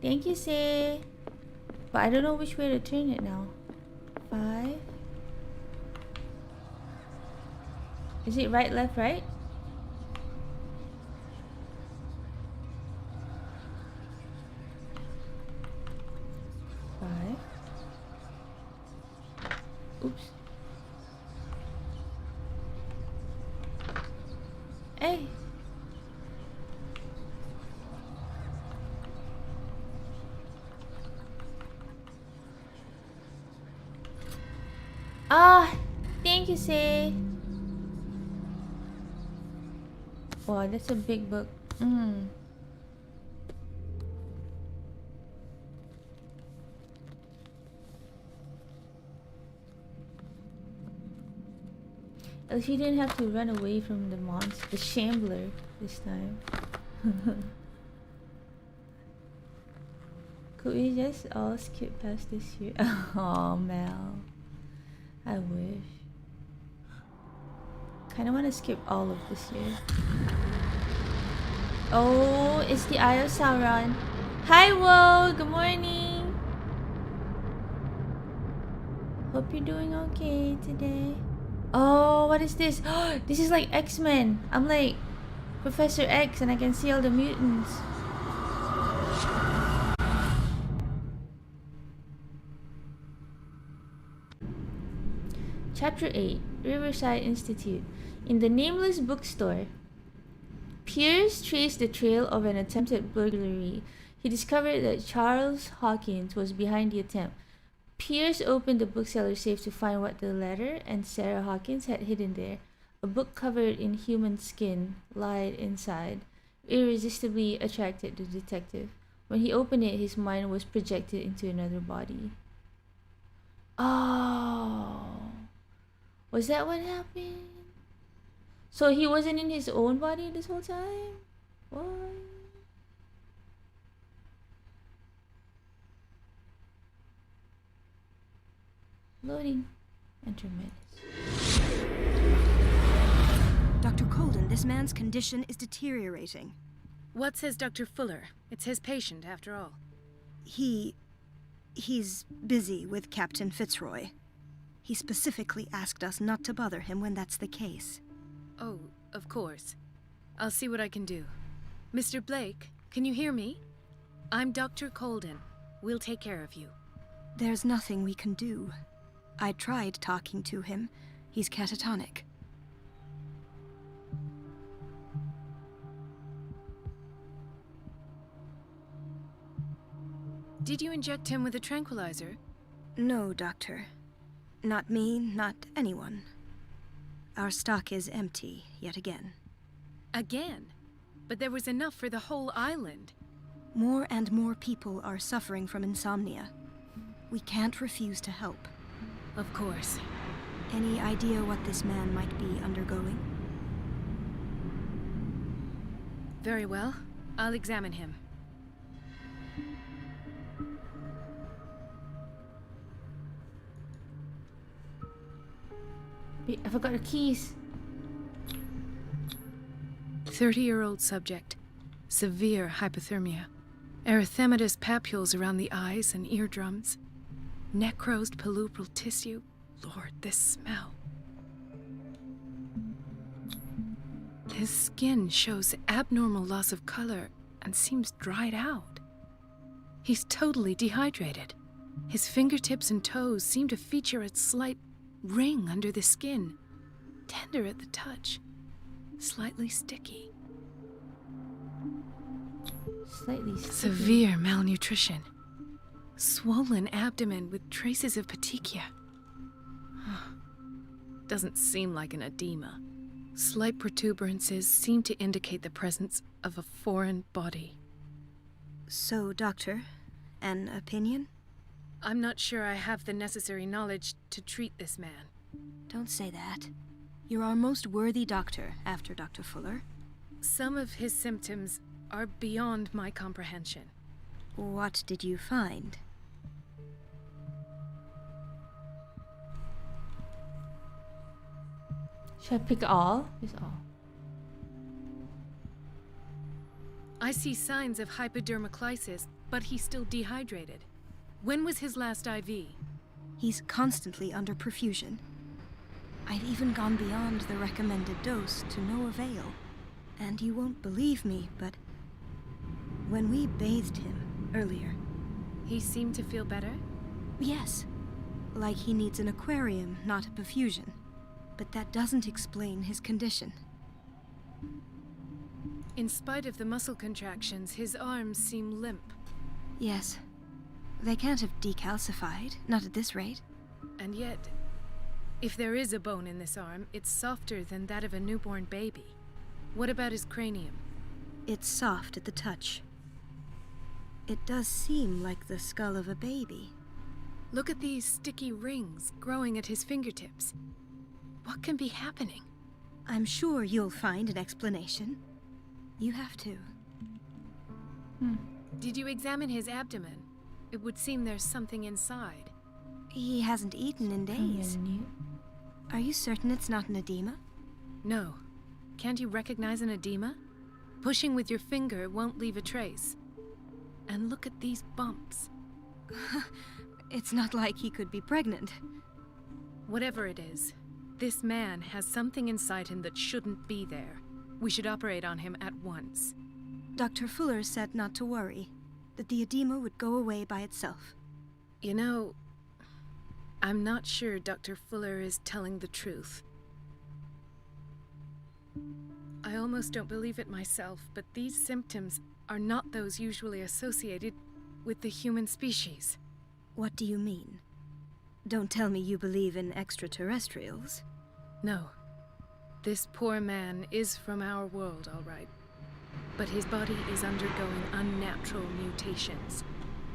Thank you, Say. But I don't know which way to turn it now. 5. Is it right, left, right? Oops. Hey. Ah, thank you, Say. Wow, that's a big book. At least you didn't have to run away from the monster, the shambler, this time. Could we just all skip past this year? Oh, Mel. I wish. Kinda wanna skip all of this year. Oh, it's the Eye of Sauron. Hi, Woe! Good morning! Hope you're doing okay today. Oh, what is this? This is like X-Men. I'm like Professor X and I can see all the mutants. Chapter 8, Riverside Institute. In the Nameless Bookstore, Pierce traced the trail of an attempted burglary. He discovered that Charles Hawkins was behind the attempt. Pierce opened the bookseller's safe to find what the letter and Sarah Hawkins had hidden there. A book covered in human skin lied inside, irresistibly attracted the detective. When he opened it, his mind was projected into another body. Oh, was that what happened? So he wasn't in his own body this whole time? What? Loading. Enter minutes. Dr. Colden, this man's condition is deteriorating. What says Dr. Fuller? It's his patient, after all. He's busy with Captain Fitzroy. He specifically asked us not to bother him when that's the case. Oh, of course. I'll see what I can do. Mr. Blake, can you hear me? I'm Dr. Colden. We'll take care of you. There's nothing we can do. I tried talking to him. He's catatonic. Did you inject him with a tranquilizer? No, Doctor. Not me, not anyone. Our stock is empty, yet again. Again? But there was enough for the whole island. More and more people are suffering from insomnia. We can't refuse to help. Of course. Any idea what this man might be undergoing? Very well. I'll examine him. Wait, I forgot the keys. 30-year-old subject. Severe hypothermia. Erythematous papules around the eyes and eardrums. Necrosed palpebral tissue. Lord, this smell. His skin shows abnormal loss of color and seems dried out. He's totally dehydrated. His fingertips and toes seem to feature a slight ring under the skin. Tender at the touch. Slightly sticky. Slightly sticky. Severe malnutrition. Swollen abdomen with traces of petechia. Doesn't seem like an edema. Slight protuberances seem to indicate the presence of a foreign body. So, Doctor, an opinion? I'm not sure I have the necessary knowledge to treat this man. Don't say that. You're our most worthy doctor after Dr. Fuller. Some of his symptoms are beyond my comprehension. What did you find? Should I pick all? Just all. I see signs of hypodermoclysis, but he's still dehydrated. When was his last IV? He's constantly under perfusion. I've even gone beyond the recommended dose to no avail. And you won't believe me, but when we bathed him earlier... He seemed to feel better? Yes. Like he needs an aquarium, not a perfusion. But that doesn't explain his condition. In spite of the muscle contractions, his arms seem limp. Yes. They can't have decalcified, not at this rate. And yet, if there is a bone in this arm, it's softer than that of a newborn baby. What about his cranium? It's soft at the touch. It does seem like the skull of a baby. Look at these sticky rings growing at his fingertips. What can be happening? I'm sure you'll find an explanation. You have to. Did you examine his abdomen? It would seem there's something inside. He hasn't eaten in days. Are you certain it's not an edema? No. Can't you recognize an edema? Pushing with your finger won't leave a trace. And look at these bumps. It's not like he could be pregnant. Whatever it is, this man has something inside him that shouldn't be there. We should operate on him at once. Dr. Fuller said not to worry, that the edema would go away by itself. You know, I'm not sure Dr. Fuller is telling the truth. I almost don't believe it myself, but these symptoms are not those usually associated with the human species. What do you mean? Don't tell me you believe in extraterrestrials. No. This poor man is from our world, all right. But his body is undergoing unnatural mutations.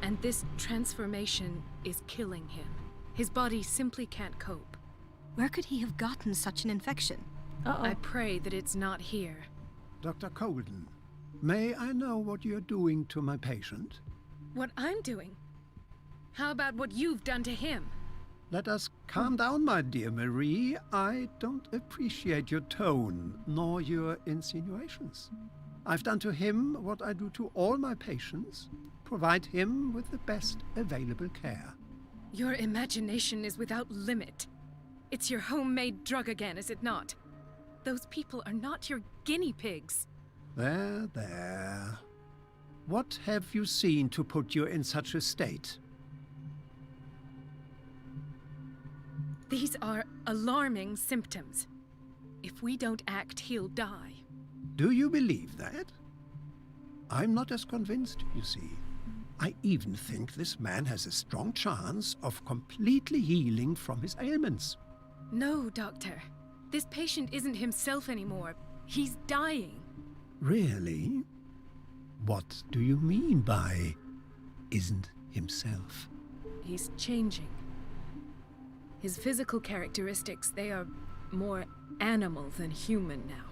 And this transformation is killing him. His body simply can't cope. Where could he have gotten such an infection? I pray that it's not here. Dr. Colden, may I know what you're doing to my patient? What I'm doing? How about what you've done to him? Let us calm down, my dear Marie. I don't appreciate your tone, nor your insinuations. I've done to him what I do to all my patients. Provide him with the best available care. Your imagination is without limit. It's your homemade drug again, is it not? Those people are not your guinea pigs. There, there. What have you seen to put you in such a state? These are alarming symptoms. If we don't act, he'll die. Do you believe that? I'm not as convinced, you see. I even think this man has a strong chance of completely healing from his ailments. No, Doctor. This patient isn't himself anymore. He's dying. Really? What do you mean by isn't himself? He's changing. His physical characteristics, they are more animal than human now.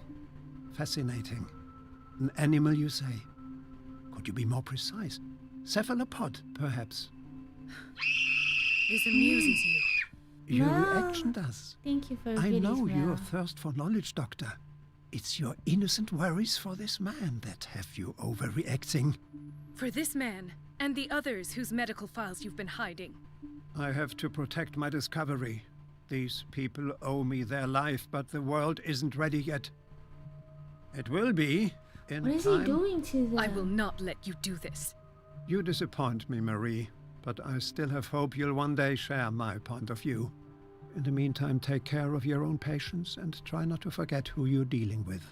Fascinating. An animal, you say? Could you be more precise? Cephalopod, perhaps? This amuses you. Your No. reaction does. Thank you for I goodies, know Mel. your thirst for knowledge, Doctor. It's your innocent worries for this man that have you overreacting. For this man, and the others whose medical files you've been hiding. I have to protect my discovery. These people owe me their life, but the world isn't ready yet. It will be in What is time. he doing to them? I will not let you do this. You disappoint me, Marie. but I still have hope you'll one day share my point of view. In the meantime, take care of your own patients and try not to forget who you're dealing with.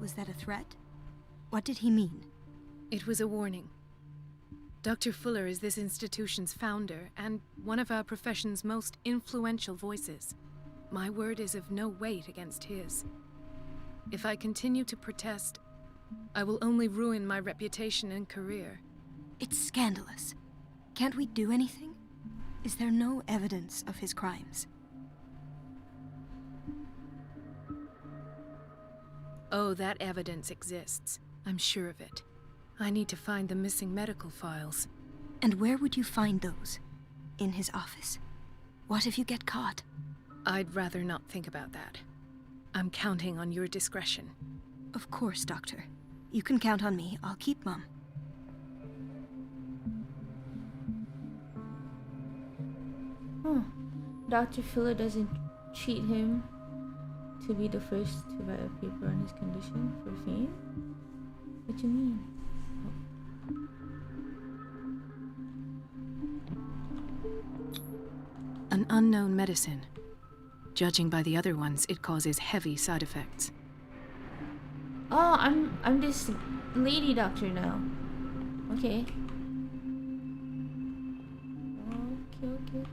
Was that a threat? What did he mean? It was a warning. Dr. Fuller is this institution's founder and one of our profession's most influential voices. My word is of no weight against his. If I continue to protest, I will only ruin my reputation and career. It's scandalous. Can't we do anything? Is there no evidence of his crimes? Oh, that evidence exists. I'm sure of it. I need to find the missing medical files. And where would you find those? In his office? What if you get caught? I'd rather not think about that. I'm counting on your discretion. Of course, Doctor. You can count on me. I'll keep mum. Dr. Fuller doesn't treat him to be the first to write a paper on his condition for fame? What do you mean? An unknown medicine. Judging by the other ones, it causes heavy side effects. Oh, I'm this lady doctor now. Okay. Okay.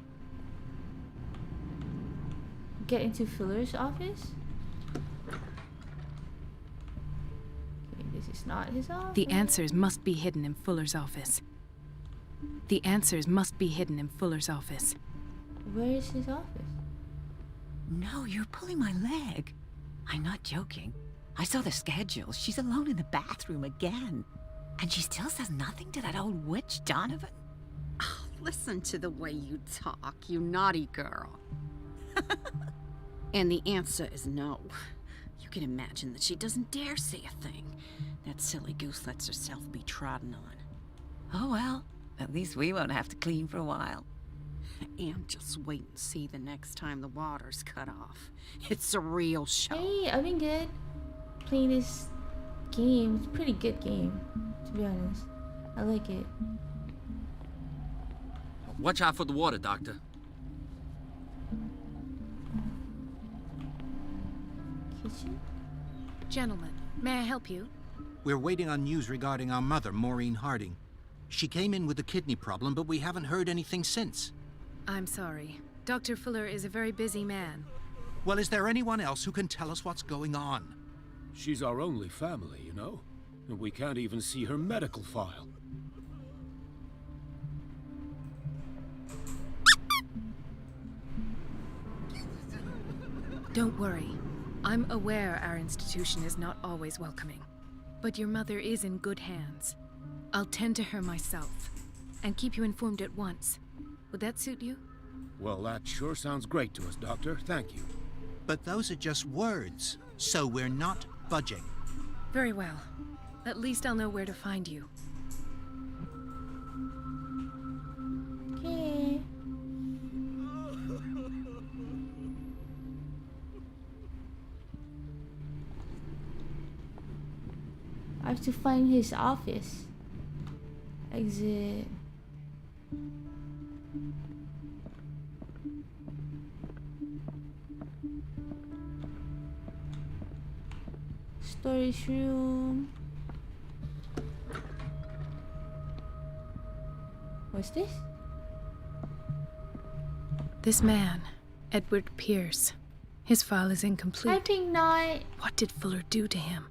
Get into Fuller's office? Okay, this is not his office. The answers must be hidden in Fuller's office. The answers must be hidden in Fuller's office. Where is his office? No, you're pulling my leg. I'm not joking. I saw the schedule. She's alone in the bathroom again. And she still says nothing to that old witch, Donovan? Oh, listen to the way you talk, you naughty girl. And the answer is no. You can imagine that she doesn't dare say a thing. That silly goose lets herself be trodden on. Oh well, at least we won't have to clean for a while. And just wait and see the next time the water's cut off. It's a real show. Hey, I've been good playing this game. It's a pretty good game, to be honest. I like it. Watch out for the water, Doctor. Kitchen? Gentlemen, may I help you? We're waiting on news regarding our mother, Maureen Harding. She came in with a kidney problem, but we haven't heard anything since. I'm sorry. Dr. Fuller is a very busy man. Well, is there anyone else who can tell us what's going on? She's our only family, you know? And we can't even see her medical file. Don't worry. I'm aware our institution is not always welcoming. But your mother is in good hands. I'll tend to her myself, and keep you informed at once. Would that suit you? Well, that sure sounds great to us, Doctor. Thank you. But those are just words, so we're not budging. Very well. At least I'll know where to find you. Okay. I have to find his office. Exit. Storage room. What's this? This man, Edward Pierce. His file is incomplete. I think not. What did Fuller do to him?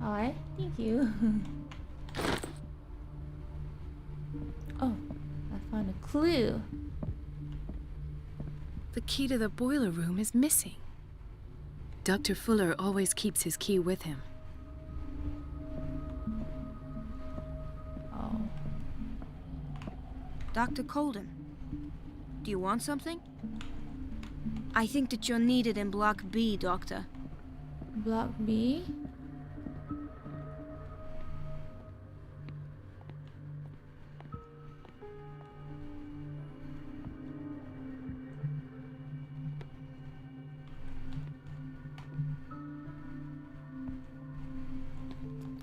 Alright, thank you. Oh, I found a clue. The key to the boiler room is missing. Dr. Fuller always keeps his key with him. Oh. Dr. Colden, do you want something? I think that you're needed in Block B, Doctor. Block B?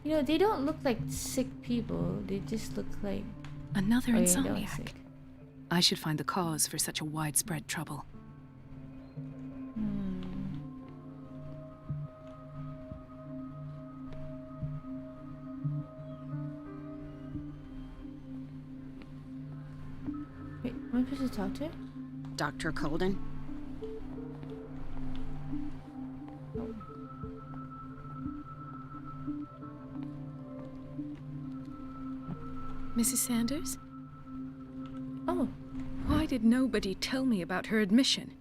You know, they don't look like sick people. They just look like... Another they're insomniac. sick. I should find the cause for such a widespread trouble. Wait, am I supposed to talk to her? Dr. Colden? Mrs. Sanders? Oh. Why did nobody tell me about her admission?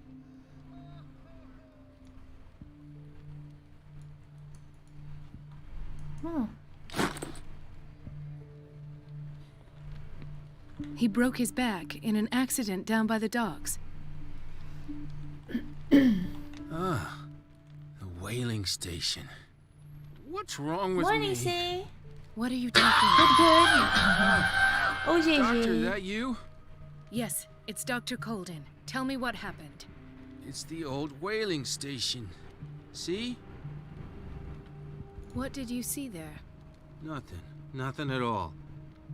Oh. He broke his back in an accident down by the docks. Ah, the whaling station. What's wrong with Morning, me? say. What are you talking Good. Oh, JJ. Doctor, that you? Yes, it's Dr. Colden. Tell me what happened. It's the old whaling station. See? What did you see there? Nothing. Nothing at all.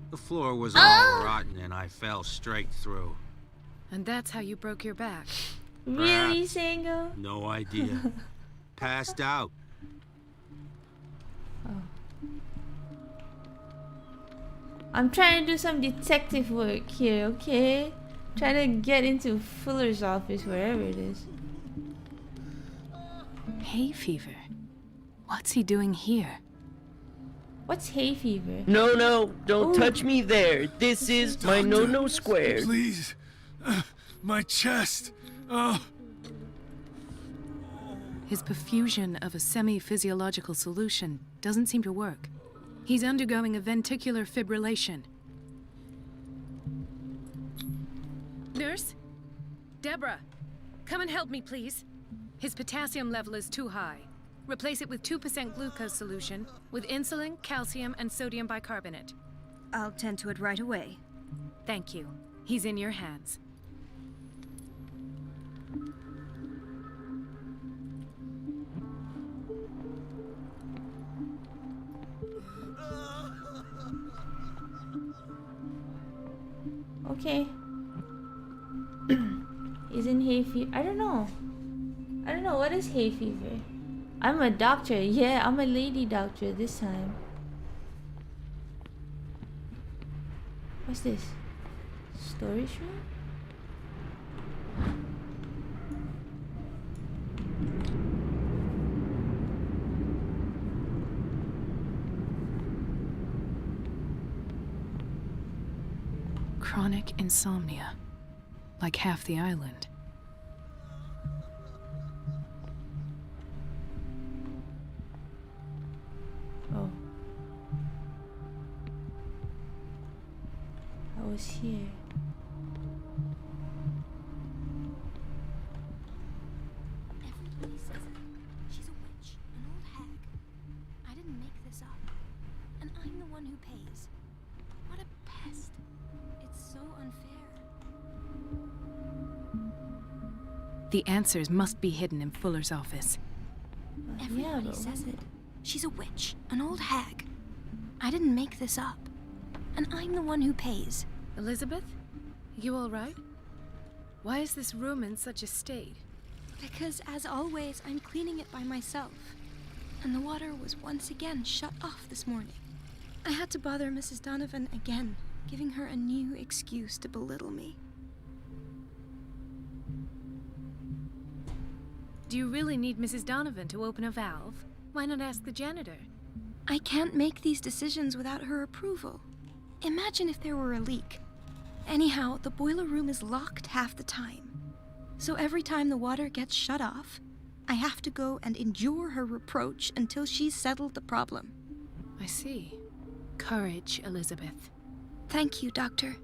The floor was all rotten and I fell straight through. And that's how you broke your back. Really, Sango? No idea. Passed out. Oh. I'm trying to do some detective work here, okay? Trying to get into Fuller's office, wherever it is. Hay fever. What's he doing here? What's hay fever? No, don't Ooh. touch me there. This is my no squared. Please. My chest. Oh. His perfusion of a semi-physiological solution doesn't seem to work. He's undergoing a ventricular fibrillation. Nurse? Deborah, come and help me, please. His potassium level is too high. Replace it with 2% glucose solution with insulin, calcium, and sodium bicarbonate. I'll tend to it right away. Thank you. He's in your hands. Okay. Isn't hay fever? I don't know. What is hay fever? I'm a doctor. Yeah, I'm a lady doctor this time. What's this? Storage room? Chronic insomnia. Like half the island. Oh. I was here. Everybody says it. She's a witch, an old hag. I didn't make this up. And I'm the one who pays. What a pest. It's so unfair. The answers must be hidden in Fuller's office. Everybody says it. She's a witch, an old hag. I didn't make this up. And I'm the one who pays. Elizabeth? You all right? Why is this room in such a state? Because, as always, I'm cleaning it by myself. And the water was once again shut off this morning. I had to bother Mrs. Donovan again, giving her a new excuse to belittle me. Do you really need Mrs. Donovan to open a valve? Why not ask the janitor? I can't make these decisions without her approval. Imagine if there were a leak. Anyhow, the boiler room is locked half the time. So every time the water gets shut off, I have to go and endure her reproach until she's settled the problem. I see. Courage, Elizabeth. Thank you, Doctor.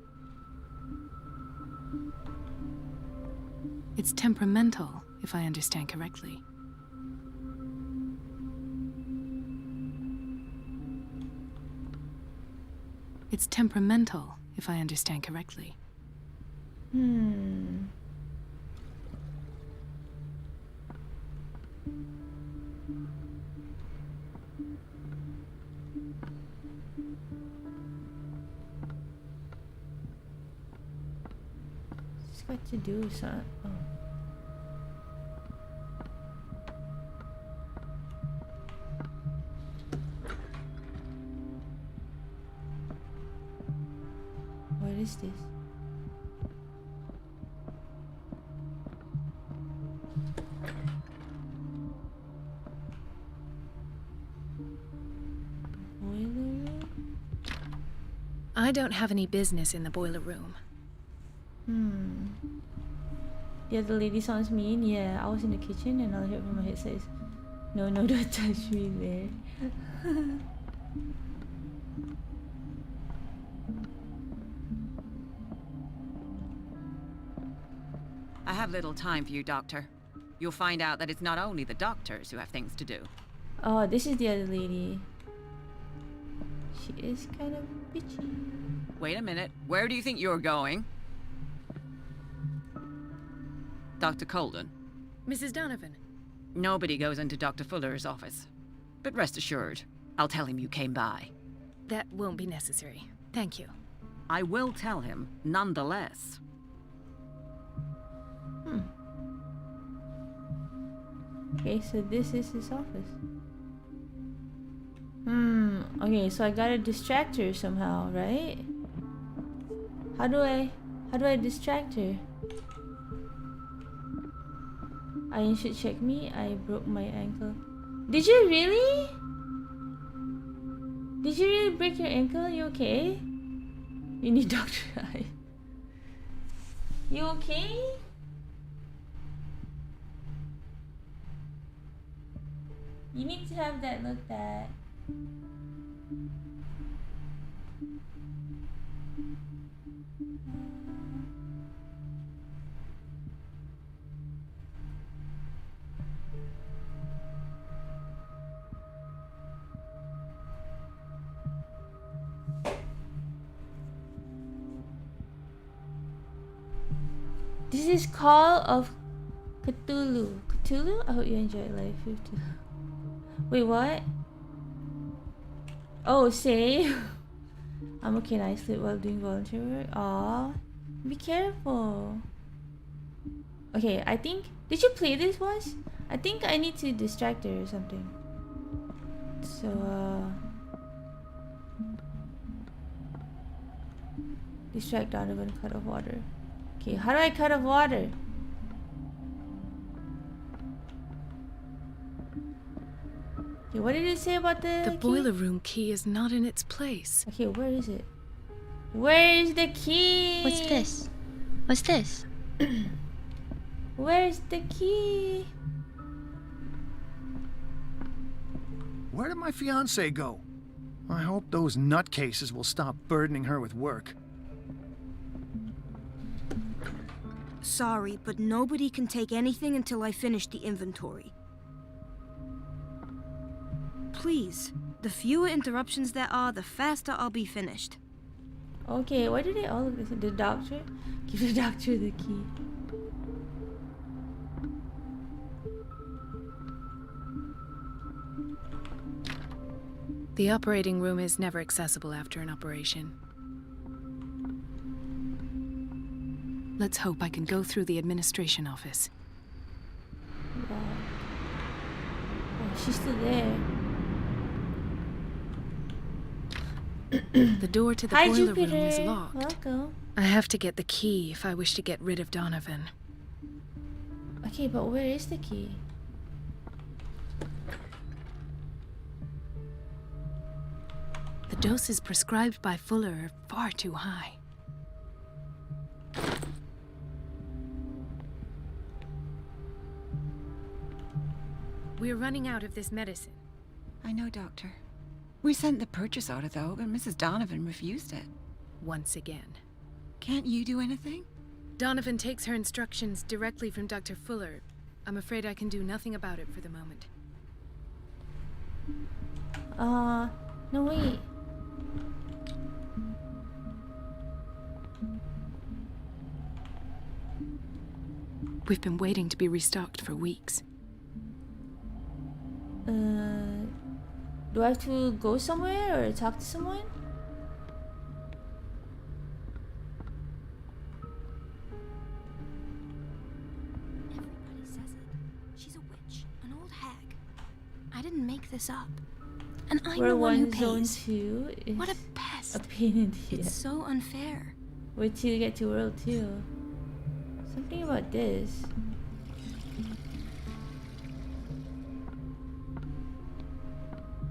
It's temperamental, if I understand correctly. It's temperamental, if I understand correctly. expect to do, son? Oh. What is this? Boiler room? I don't have any business in the boiler room. Yeah, the lady sounds mean. Yeah, I was in the kitchen and all I heard from my head says, no, don't touch me there. I have little time for you, Doctor. You'll find out that it's not only the doctors who have things to do. Oh, this is the other lady. She is kind of bitchy. Wait a minute. Where do you think you're going? Dr. Colden. Mrs. Donovan. Nobody goes into Dr. Fuller's office. But rest assured, I'll tell him you came by. That won't be necessary. Thank you. I will tell him, nonetheless. Okay, so this is his office. Okay, so I gotta distract her somehow, right? How do I distract her? You should check me. I broke my ankle. Did you really? Did you really break your ankle? You okay? You need doctor eye. You okay? You need to have that looked at. This is Call of Cthulhu. Cthulhu? I hope you enjoyed Life 50. Wait, what? Oh, say. I'm okay and I sleep while doing volunteer work. Aw. Be careful. Okay, I think... Did you play this once? I think I need to distract her or something. So, distract Donovan, cut off water. Okay, how do I cut off water? Okay, what did it say about the key? boiler room key is not in its place. Okay, where is it? Where is the key? What's this? What's this? Where's the key? Where did my fiancée go? I hope those nutcases will stop burdening her with work. Sorry, but nobody can take anything until I finish the inventory. Please, the fewer interruptions there are, the faster I'll be finished. Okay, why do they all look the same? The doctor? Give the doctor the key. The operating room is never accessible after an operation. Let's hope I can go through the administration office. Wow. Oh, she's still there. The door to the Hi, boiler Jupiter. room is locked. Welcome. I have to get the key if I wish to get rid of Donovan. Okay, but where is the key? The doses prescribed by Fuller are far too high. We're running out of this medicine. I know, Doctor. We sent the purchase order, though, but Mrs. Donovan refused it. Once again. Can't you do anything? Donovan takes her instructions directly from Dr. Fuller. I'm afraid I can do nothing about it for the moment. No, wait. We've been waiting to be restocked for weeks. Do I have to go somewhere or talk to someone? I didn't make this up. And I'm We're the one who one zone pays. 2 is What a pest. a pain in the It's ass. so unfair. Wait till you get to world 2. Something about this.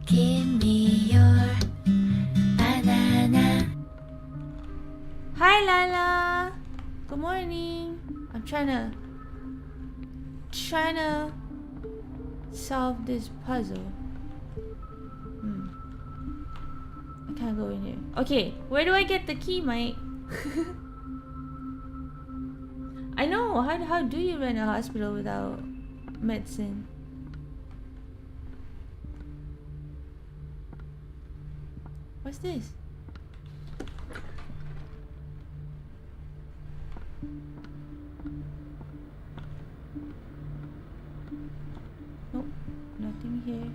Give me your banana. Hi Lala! Good morning. I'm trying to solve this puzzle. I can't go in here. Okay, where do I get the key, Mike? I know. How do you run a hospital without medicine? What's this? Nope, nothing here.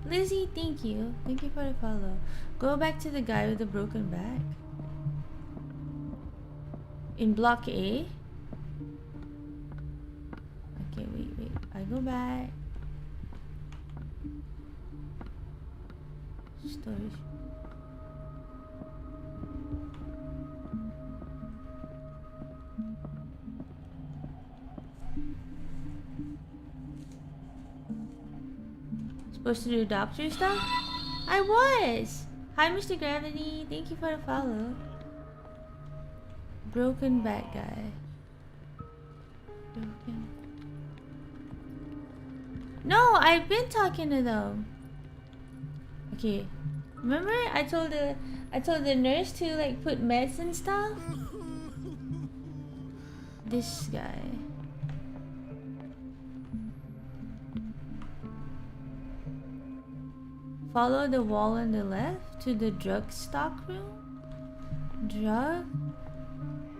Lizzie, thank you. Thank you for the follow. Go back to the guy with the broken back. In block A? Okay, wait. I go back. Storage. Supposed to do doctor stuff? I was! Hi, Mr. Gravity. Thank you for the follow. Broken back guy. Broken. No, I've been talking to them. Okay. Remember I told the nurse to like put meds and stuff? This guy. Follow the wall on the left to the drug stock room? Drug?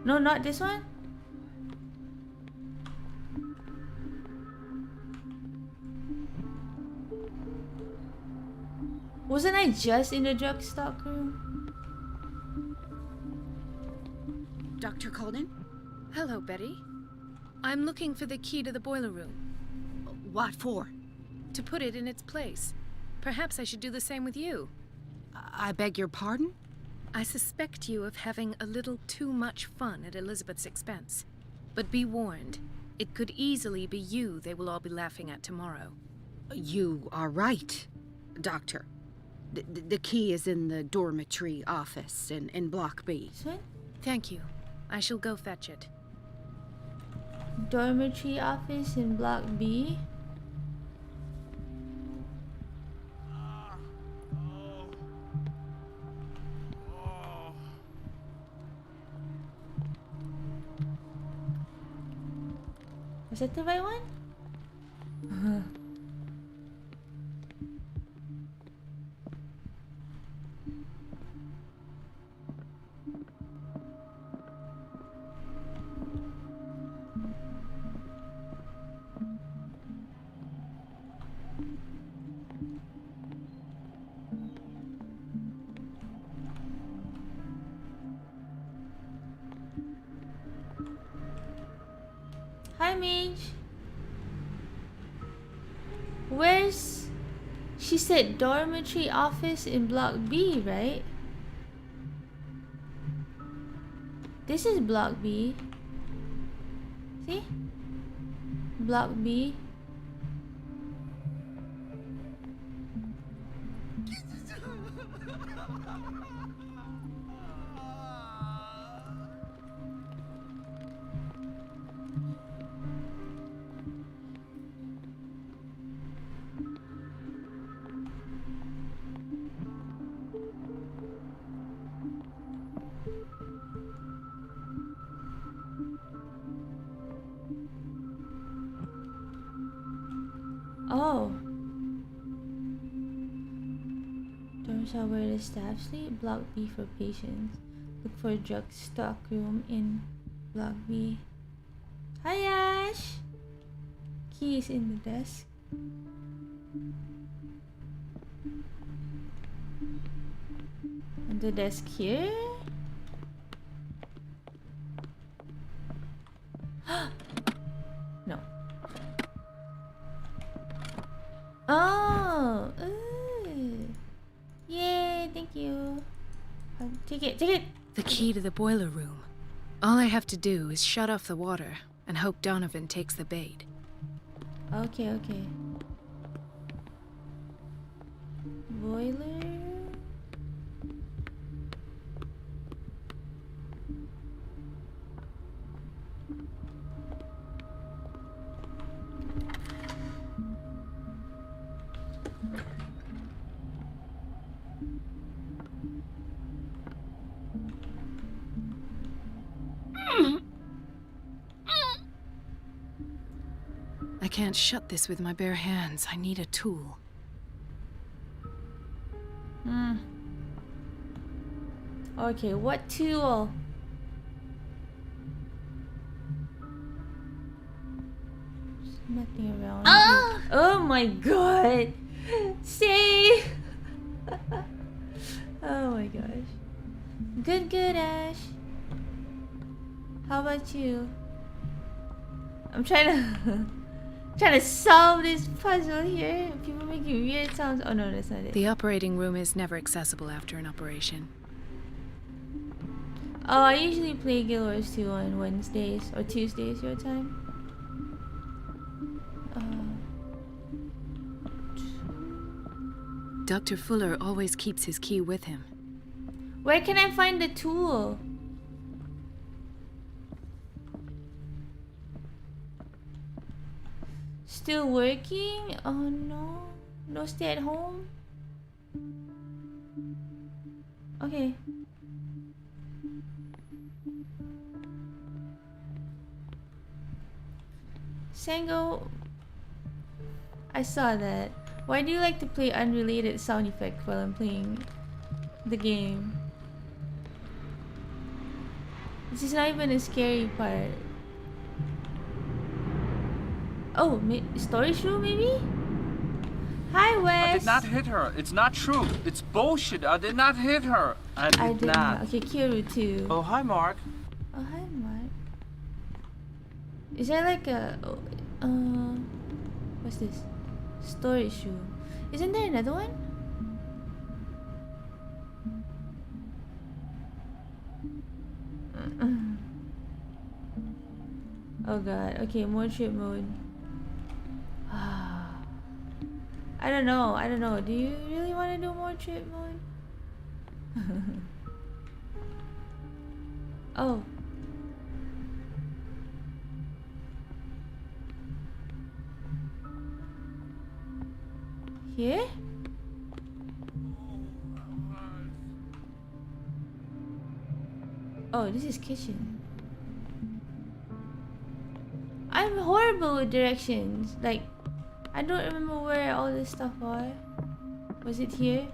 No, not this one? Wasn't I just in the drug stock room? Dr. Colden? Hello, Betty. I'm looking for the key to the boiler room. What for? To put it in its place. Perhaps I should do the same with you. I beg your pardon? I suspect you of having a little too much fun at Elizabeth's expense. But be warned, it could easily be you they will all be laughing at tomorrow. You are right, Doctor. The key is in the dormitory office in Block B. Thank you. I shall go fetch it. Dormitory office in Block B? Was that the right one? Hi, Mage. Where's... She said dormitory office in Block B, right? This is Block B. See? Block B. Oh. Dorms are where the staff sleep. Block B for patients. Look for a drug stock room in Block B. Hi, Ash. Key is in the desk. And the desk here? No. Oh! Ooh. Yay, thank you. Take it, take it! The key to the boiler room. All I have to do is shut off the water and hope Donovan takes the bait. Okay, okay. Boiler. I can't shut this with my bare hands. I need a tool. Okay, what tool? There's nothing around. Oh! Oh my god! Stay! Oh my gosh. Good, good, Ash. How about you? I'm trying to solve this puzzle here. People making weird sounds. Oh no, that's not it. The operating room is never accessible after an operation. Oh, I usually play Guild Wars 2 on Wednesdays or Tuesdays your time. Dr. Fuller always keeps his key with him. Where can I find the tool? Still working? Oh no. No stay at home? Okay. Sango, I saw that. Why do you like to play unrelated sound effect while I'm playing the game? This is not even a scary part. Oh, storage room maybe? Hi, Wes. I did not hit her. It's not true. It's bullshit. I did not hit her. I did not. Okay, Kiru too. Oh, hi, Mark. Oh, hi, Mark. Is there like a... what's this? Storage room. Isn't there another one? Oh god. Okay, more trip mode. I don't know. Do you really want to do more trip mode? Oh. Here? Oh, this is kitchen. I'm horrible with directions. Like, I don't remember where all this stuff are. Was it here?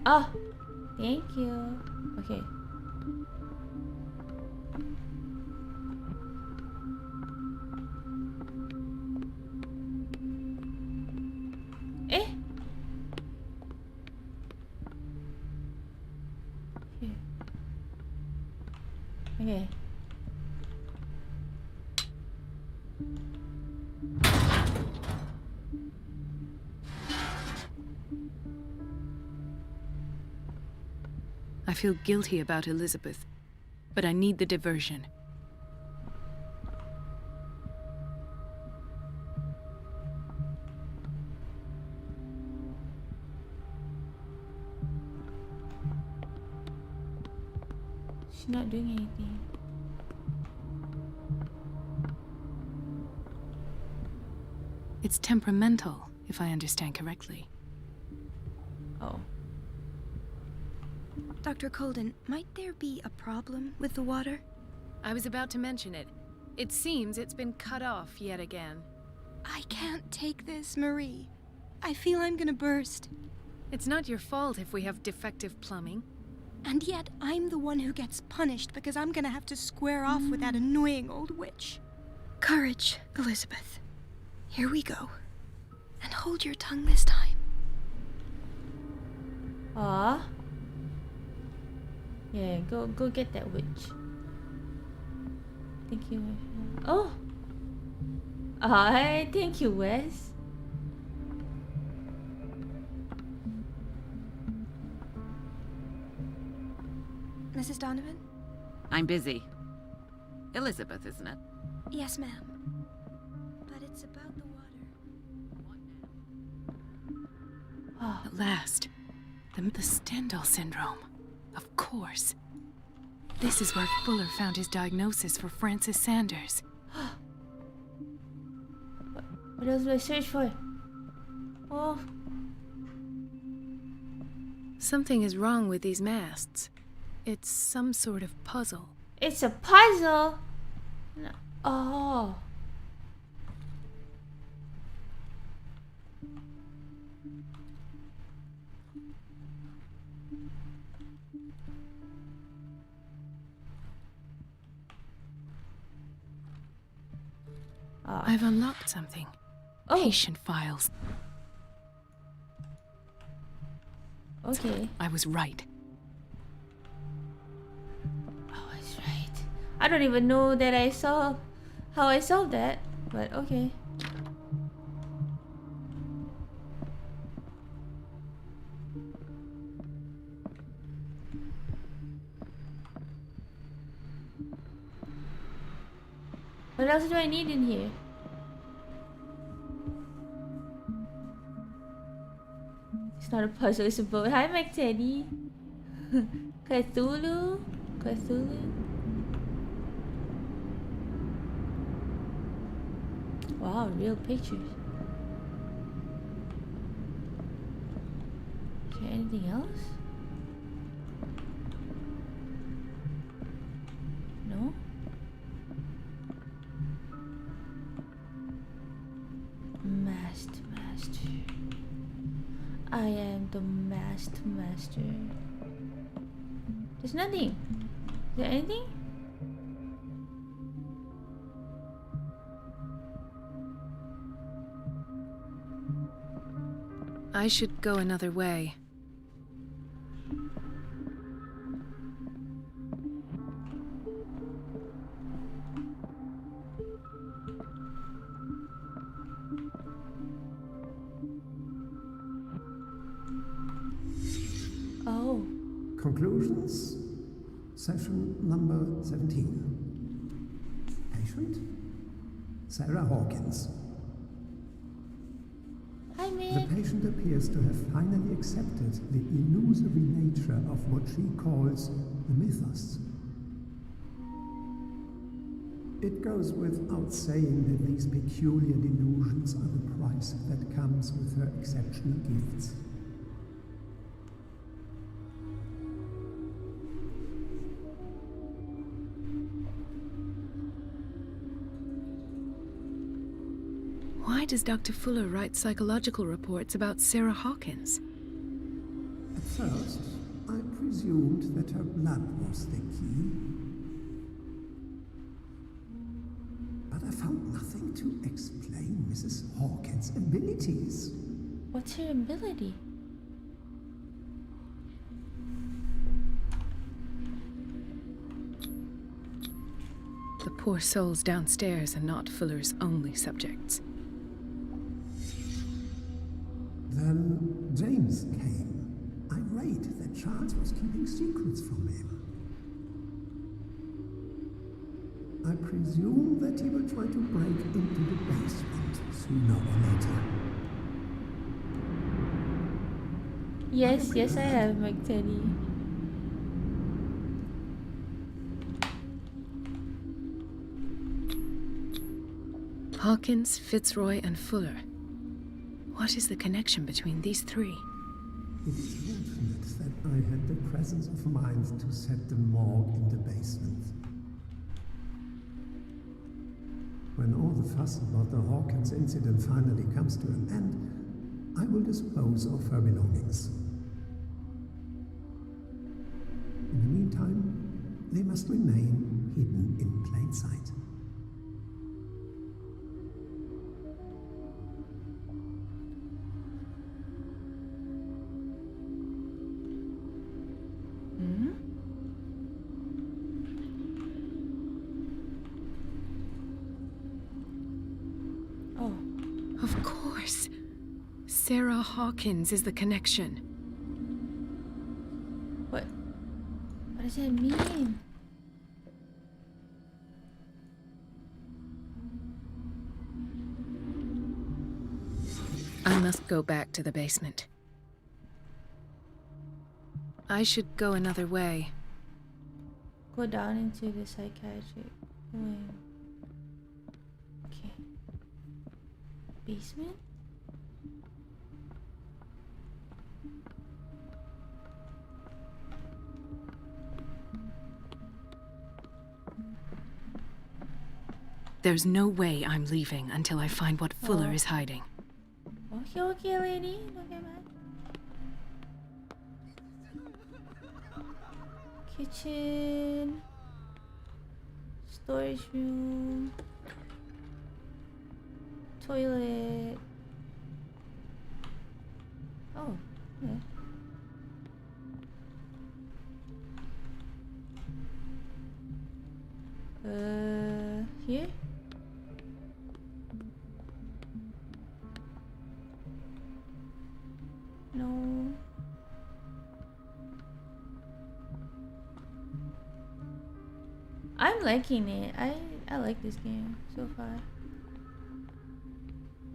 Oh, thank you. Okay. Eh? Here. Okay. I feel guilty about Elizabeth, but I need the diversion. She's not doing anything. It's temperamental, if I understand correctly. Oh. Dr. Colden, might there be a problem with the water? I was about to mention it. It seems it's been cut off yet again. I can't take this, Marie. I feel I'm gonna burst. It's not your fault if we have defective plumbing. And yet, I'm the one who gets punished because I'm gonna have to square off with that annoying old witch. Courage, Elizabeth. Here we go. And hold your tongue this time. Ah. Yeah, go get that witch. Thank you. Oh. Hi, thank you, Wes. Mrs. Donovan? I'm busy. Elizabeth, isn't it? Yes, ma'am. But it's about the water. At last. The Stendhal syndrome. Of course. This is where Fuller found his diagnosis for Francis Sanders. What else do I search for? Oh. Something is wrong with these masts. It's some sort of puzzle. It's a puzzle? No. Oh. I've unlocked something. Oh. Patient files. Okay. I was right. I was right. I don't even know that I saw how I solved that, but okay. What else do I need in here? It's not a puzzle, it's a boat. Hi, Mike Teddy. Cthulhu? Cthulhu? Wow, real pictures. Is there anything else? No? Master. I am the master. There's nothing. Is there anything? I should go another way. Oh. Conclusions. Session number 17. Patient? Sarah Hawkins. Hi, man. The patient appears to have finally accepted the illusory nature of what she calls the mythos. It goes without saying that these peculiar delusions are the price that comes with her exceptional gifts. Why does Dr. Fuller write psychological reports about Sarah Hawkins? At first, I presumed that her blood was the key. But I found nothing to explain Mrs. Hawkins' abilities. What's her ability? The poor souls downstairs are not Fuller's only subjects. Then James came, irate that Charles was keeping secrets from him. I presume that he will try to break into the basement sooner or later. Yes, I have, Mike Teddy. Hawkins, Fitzroy, and Fuller. What is the connection between these three? It is fortunate that I had the presence of mind to set the morgue in the basement. When all the fuss about the Hawkins incident finally comes to an end, I will dispose of her belongings. the meantime, they must remain hidden in plain sight. Of course. Sarah Hawkins is the connection. What does that mean? I must go back to the basement. I should go another way. Go down into the psychiatric wing. Okay. Basement? There's no way I'm leaving until I find what Fuller is hiding. Okay, lady. Don't get mad. Kitchen. Storage room. Toilet. Oh, yeah. Here? No. I'm liking it. I like this game so far.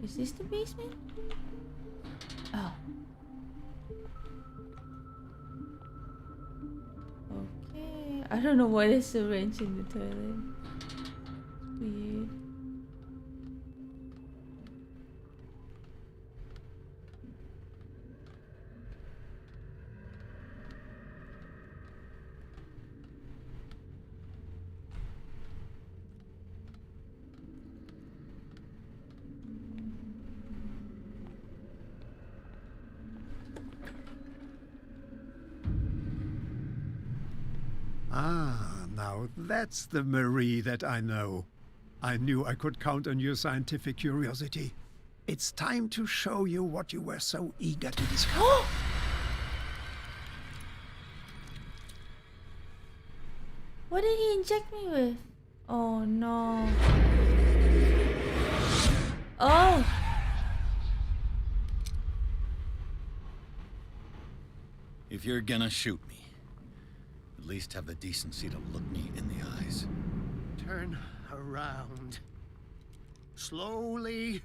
Is this the basement? Oh. Okay. I don't know what is the wrench in the toilet. Weird. Ah, now that's the Marie that I know. I knew I could count on your scientific curiosity. It's time to show you what you were so eager to discover. What did he inject me with? Oh no. Oh! If you're gonna shoot me, at least have the decency to look me in the eyes. Turn around. Slowly.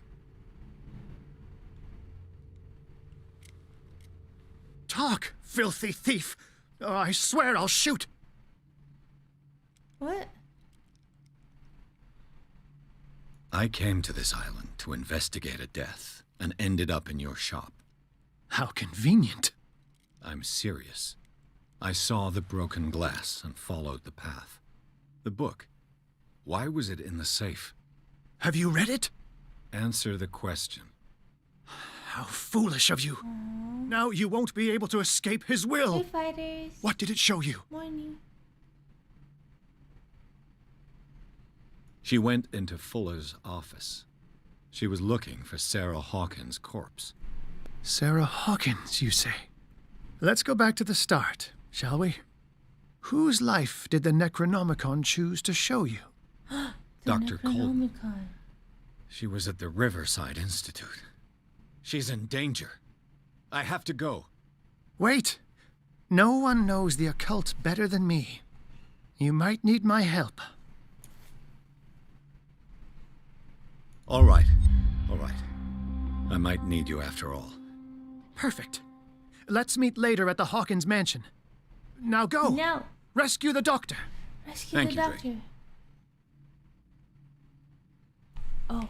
Talk, filthy thief! Oh, I swear I'll shoot! What? I came to this island to investigate a death and ended up in your shop. How convenient. I'm serious. I saw the broken glass and followed the path. The book. Why was it in the safe? Have you read it? Answer the question. How foolish of you. Now you won't be able to escape his will. Hey, fighters. What did it show you? Morning. She went into Fuller's office. She was looking for Sarah Hawkins' corpse. Sarah Hawkins, you say? Let's go back to the start, shall we? Whose life did the Necronomicon choose to show you? Dr. Colton. She was at the Riverside Institute. She's in danger. I have to go. Wait. No one knows the occult better than me. You might need my help. All right. All right. I might need you after all. Perfect. Let's meet later at the Hawkins mansion. Now go. No. Rescue the doctor. Rescue Thank the you, doctor. Drake. Oh.